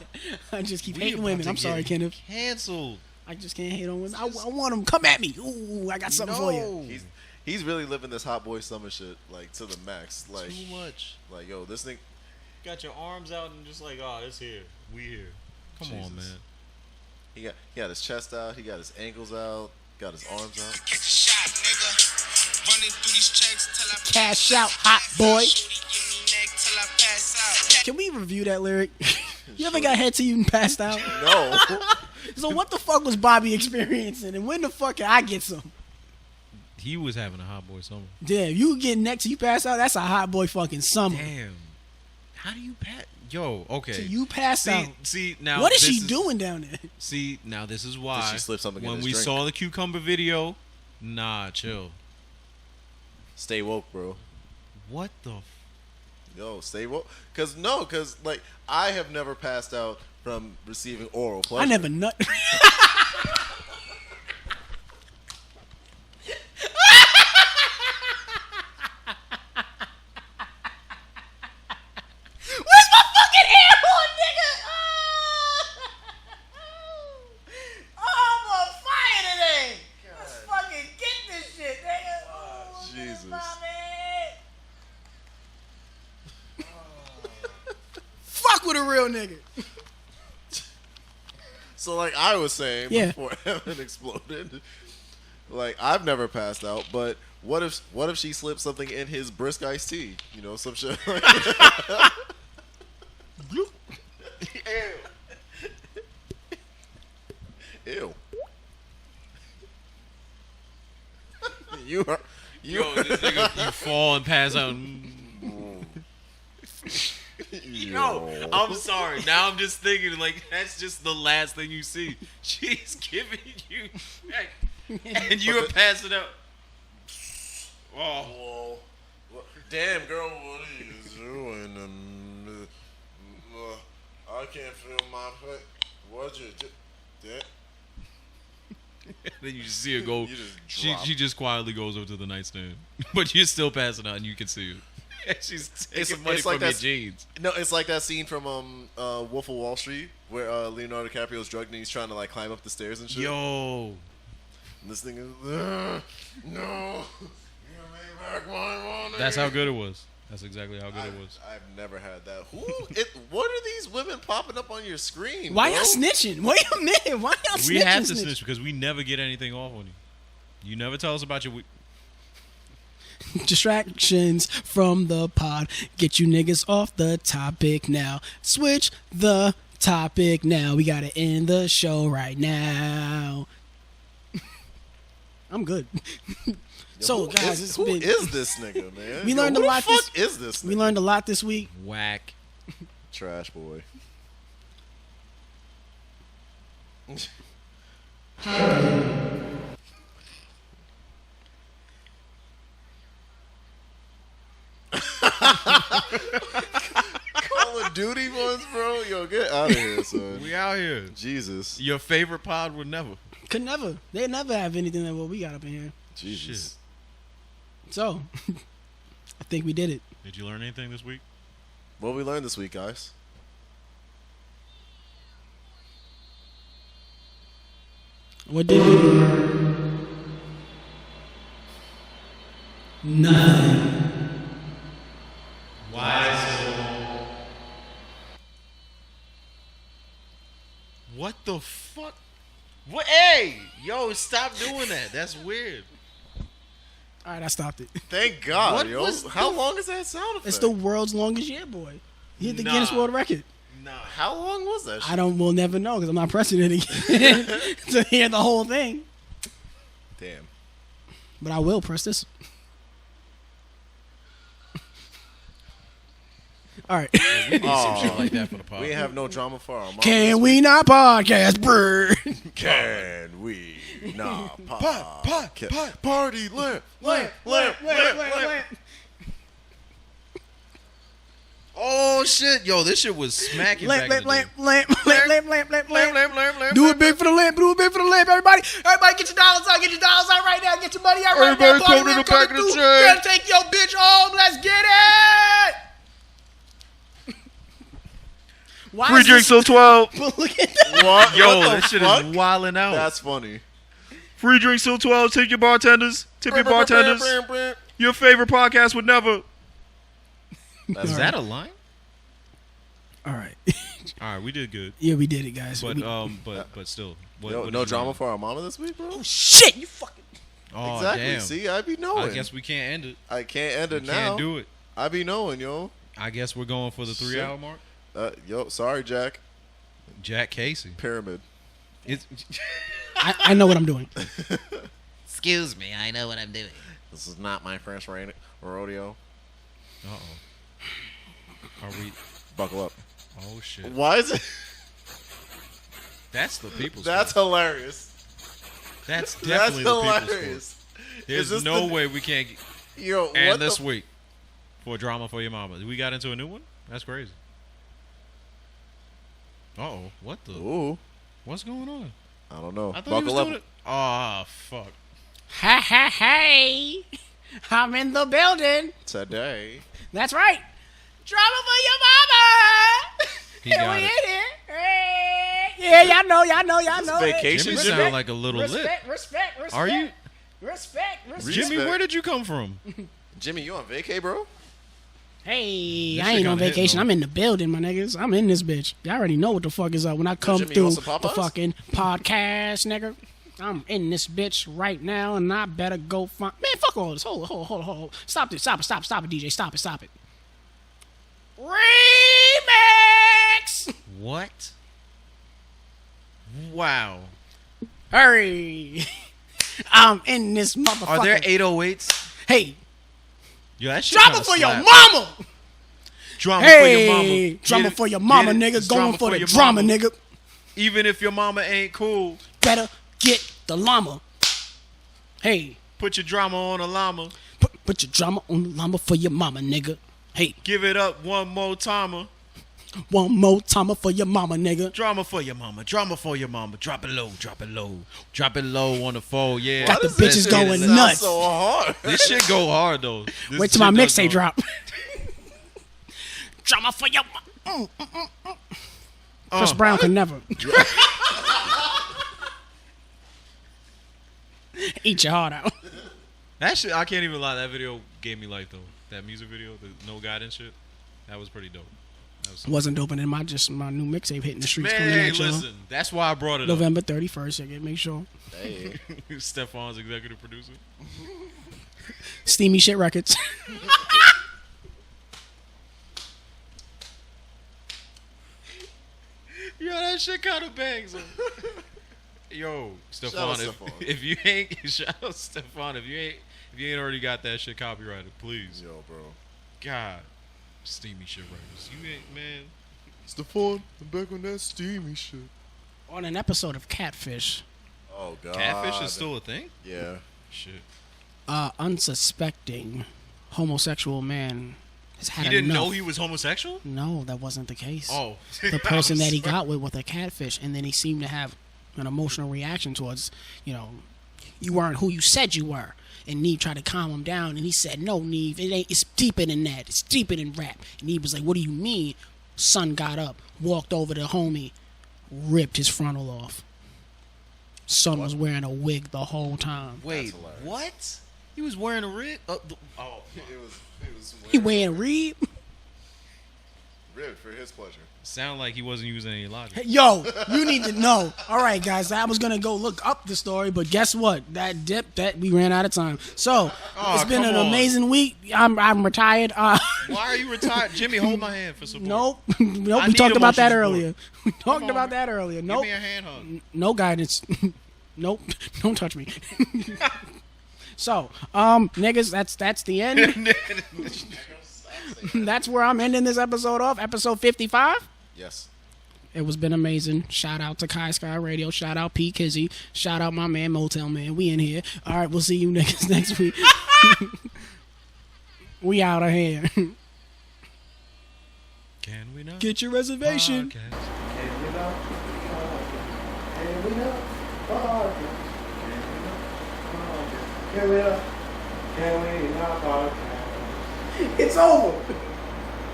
I just keep hating women. I'm sorry, Kenneth. Canceled. I just can't hate on women. I want them. Come at me. Ooh, I got something for you. He's really living this hot boy summer shit like to the max. Like too much. Like yo, this thing. Got your arms out and just like, oh, it's here. We here. Come on, man. He got his chest out. He got his ankles out. Got his arms out. Cash out, hot boy. Can we review that lyric? You ever got head to you and passed out? No. So what the fuck was Bobby experiencing, and when the fuck can I get some? He was having a hot boy summer. Damn, you get next to you pass out. That's a hot boy fucking summer. Damn. How do you pass? Yo, okay. So you passed out. See now. What is she doing down there? See now, this is why. Did she slip something when in his we drink? saw the cucumber video, nah, chill. Stay woke, bro. What the? Yo, stay woke. Cause like I have never passed out from receiving oral pleasure. I never nut. With a real nigga. So like I was saying before Evan exploded, like I've never passed out, but what if she slipped something in his brisk iced tea? You know, some shit like that. Ew. Yo, this nigga, you fall and pass out. Yo, I'm sorry. Now I'm just thinking like that's just the last thing you see. She's giving you back, and you are passing out. Oh, damn, girl, what are you doing? I can't feel my foot. What you do? Then you just see her go. You just drop. She just quietly goes over to the nightstand, but you're still passing out, and you can see it. She's taking money from your jeans. No, it's like that scene from Wolf of Wall Street where Leonardo DiCaprio's drugged and he's trying to like climb up the stairs and shit. Yo, and this thing is no. Give me back my money. That's how good it was. That's exactly how good it was. I've never had that. What are these women popping up on your screen? Why bro? y'all snitching? Wait a minute. Why y'all snitching? We have to snitch because we never get anything off on you. You never tell us about your week. Distractions from the pod. Get you niggas off the topic now. Switch the topic now. We gotta end the show right now. I'm good. So guys, who is this nigga, man? We learned a lot. Who the fuck is this nigga? We learned a lot this week. Whack. Trash boy. Call of Duty ones, bro. Yo, get out of here, son. We out here. Jesus. Your favorite pod would never. Could never. They never have anything like what we got up in here. Jesus. So, I think we did it. Did you learn anything this week? What we learned this week, guys? What did we learn? Nothing. Why? What the fuck? What? Hey, yo, stop doing that. That's weird. All right, I stopped it. Thank God, What yo. was How long is that sound effect? It's the world's longest year, boy. He hit the Guinness Nah. World Record. Nah. How long was that shit? We'll never know because I'm not pressing it again to hear the whole thing. Damn. But I will press this. All right. We need some shit like that for the podcast. We ain't have no drama for our mom. Can we not podcast, brr? Can we not party lamp. Oh shit, yo, this shit was smacking Lamp, back in lamp, the lamp, day. lamp, lamp, lamp, lamp, lamp, lamp. Do it big for the lamp. Do it big for the lamp, everybody. Everybody, get your dollars out. Get your dollars out right now. Get your money out right now. Everybody Party come to lamp the back coming of the through. train. Gotta take your bitch home. Let's get it. Why Free is drinks this- on 12. Look at that. What? Yo, What the this shit fuck? is wilding out. That's funny. Free drinks till 12. Tip your bartenders. Tip your bartenders. Your favorite podcast would never. That's Is that a line? All right. All right, we did good. Yeah, we did it, guys. But We- but still. What, No, what no did you drama learn? for our mama this week, bro? shit, you fucking. Oh, exactly. damn. See, I be knowing. I guess we can't end it. I can't end We it now. can't do it. I be knowing, yo. I guess we're going for the 3 Shit. hour mark. Yo, sorry, Jack. Jack Casey. Pyramid. It's I know what I'm doing. Excuse me, I know what I'm doing. This is not my first rodeo. Uh-oh. Are we? Buckle up. Oh shit. Why is it? That's the people's. That's fault. hilarious. That's That's definitely the people's. hilarious. Fault. There's this no the- way we can't. Yo, And what this the? week for drama for your mama. We got into a new one. That's crazy. Uh-oh. What the? Ooh, What's going on? I don't know. I thought he was Buckle up. doing it. Oh fuck. Ha ha hey. I'm in the building. Today. That's right. Drama for your mama. He Here got we it. in here. Hey. Yeah, y'all know. vacation Jimmy shit? sound like a little lit. Respect. Are you? Respect. Jimmy, where did you come from? Jimmy, you on vacay, bro? Hey, This I shit ain't on kinda hit, vacation. though. I'm in the building, my niggas. I'm in this bitch. Y'all already know what the fuck is up when I come Jimmy, you through want some the Popeyes? fucking podcast, nigga. I'm in this bitch right now, and I better go find. Man, fuck all this. Hold on. Stop it, DJ. Stop it. Remix. What? Wow. Hurry. I'm in this motherfucker. Are there 808s? Hey, Yo, that shit drama kinda for your slap. mama. Drama for your Hey, mama. drama Get it? for your mama, Get it? nigga. It's Going drama for the your drama, mama. nigga. Even if your mama ain't cool, Better get the llama. Hey, put your drama on a llama. put your drama on the llama for your mama, nigga. Hey, Give it up one more timer. one more time for your mama, nigga. Drama for your mama. Drama for your mama. Drop it low. Drop it low. Drop it low on the phone. Yeah. Got the Why does bitches this going sound nuts. So hard. This shit go hard though. This Wait till my shit does mixtape go- drop. Drama for your mama. Chris Brown can never. Eat your heart out. That shit, I can't even lie. That video gave me life though. That music video, the no guidance shit, that was pretty dope. That was Wasn't open in my new mixtape hitting the streets coming man, at y'all. listen, that's why I brought it November 31st. Again, make sure. Hey. up. Stefan's executive producer. Steamy Shit Records. Yo, that shit kind of bangs. Yo, Stefan, out if, Stefan. if you ain't shout out Stefan, if you ain't already got that shit copyrighted, please. Yo, bro. God, steamy shit writers. You ain't man. Stephon, I'm back on that steamy shit. On an episode of Catfish, Oh, God. Catfish is still a thing. Yeah. Shit. unsuspecting homosexual man has had He didn't enough. know he was homosexual. No, that wasn't the case. Oh, The person that he got with was a catfish, and then he seemed to have an emotional reaction towards, you weren't who you said you were. And Neve tried to calm him down, and he said, no, Neve, it's deeper than that. It's deeper than rap. And Neve was like, what do you mean? Son got up, walked over to homie, ripped his frontal off. Son was wearing a wig the whole time. Wait, what? He was wearing a rig? It was He wearing rib? ribbed for his pleasure. Sound like he wasn't using any logic. Yo, you need to know. All right, guys, I was gonna go look up the story, but guess what? That we ran out of time. So it's been an amazing week. I'm retired. Why are you retired? Jimmy, hold my hand for support. Nope. I We talked need about that emotional earlier. We talked on, about man. that earlier. Give Nope. me a hand hug. No guidance. Nope. Don't touch me. So, niggas, that's the end. That's where I'm ending this episode off. Episode 55. Yes. It was been amazing. Shout out to Kai Sky Radio. Shout out P Kizzy. Shout out my man Motel Man. We in here. All right, we'll see you niggas next week. We out of here. Can we not? Get your reservation. Podcast. It's over.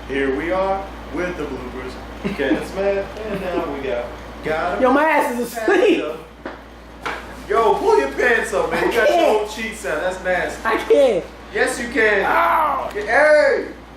Here we are with the bloopers. Kenneth Smith, and now we got him. Yo, my ass is asleep. Yo, pull your pants up, man. You got your own cheeks out. That's nasty. I can't. Yes, you can. Ow. Hey!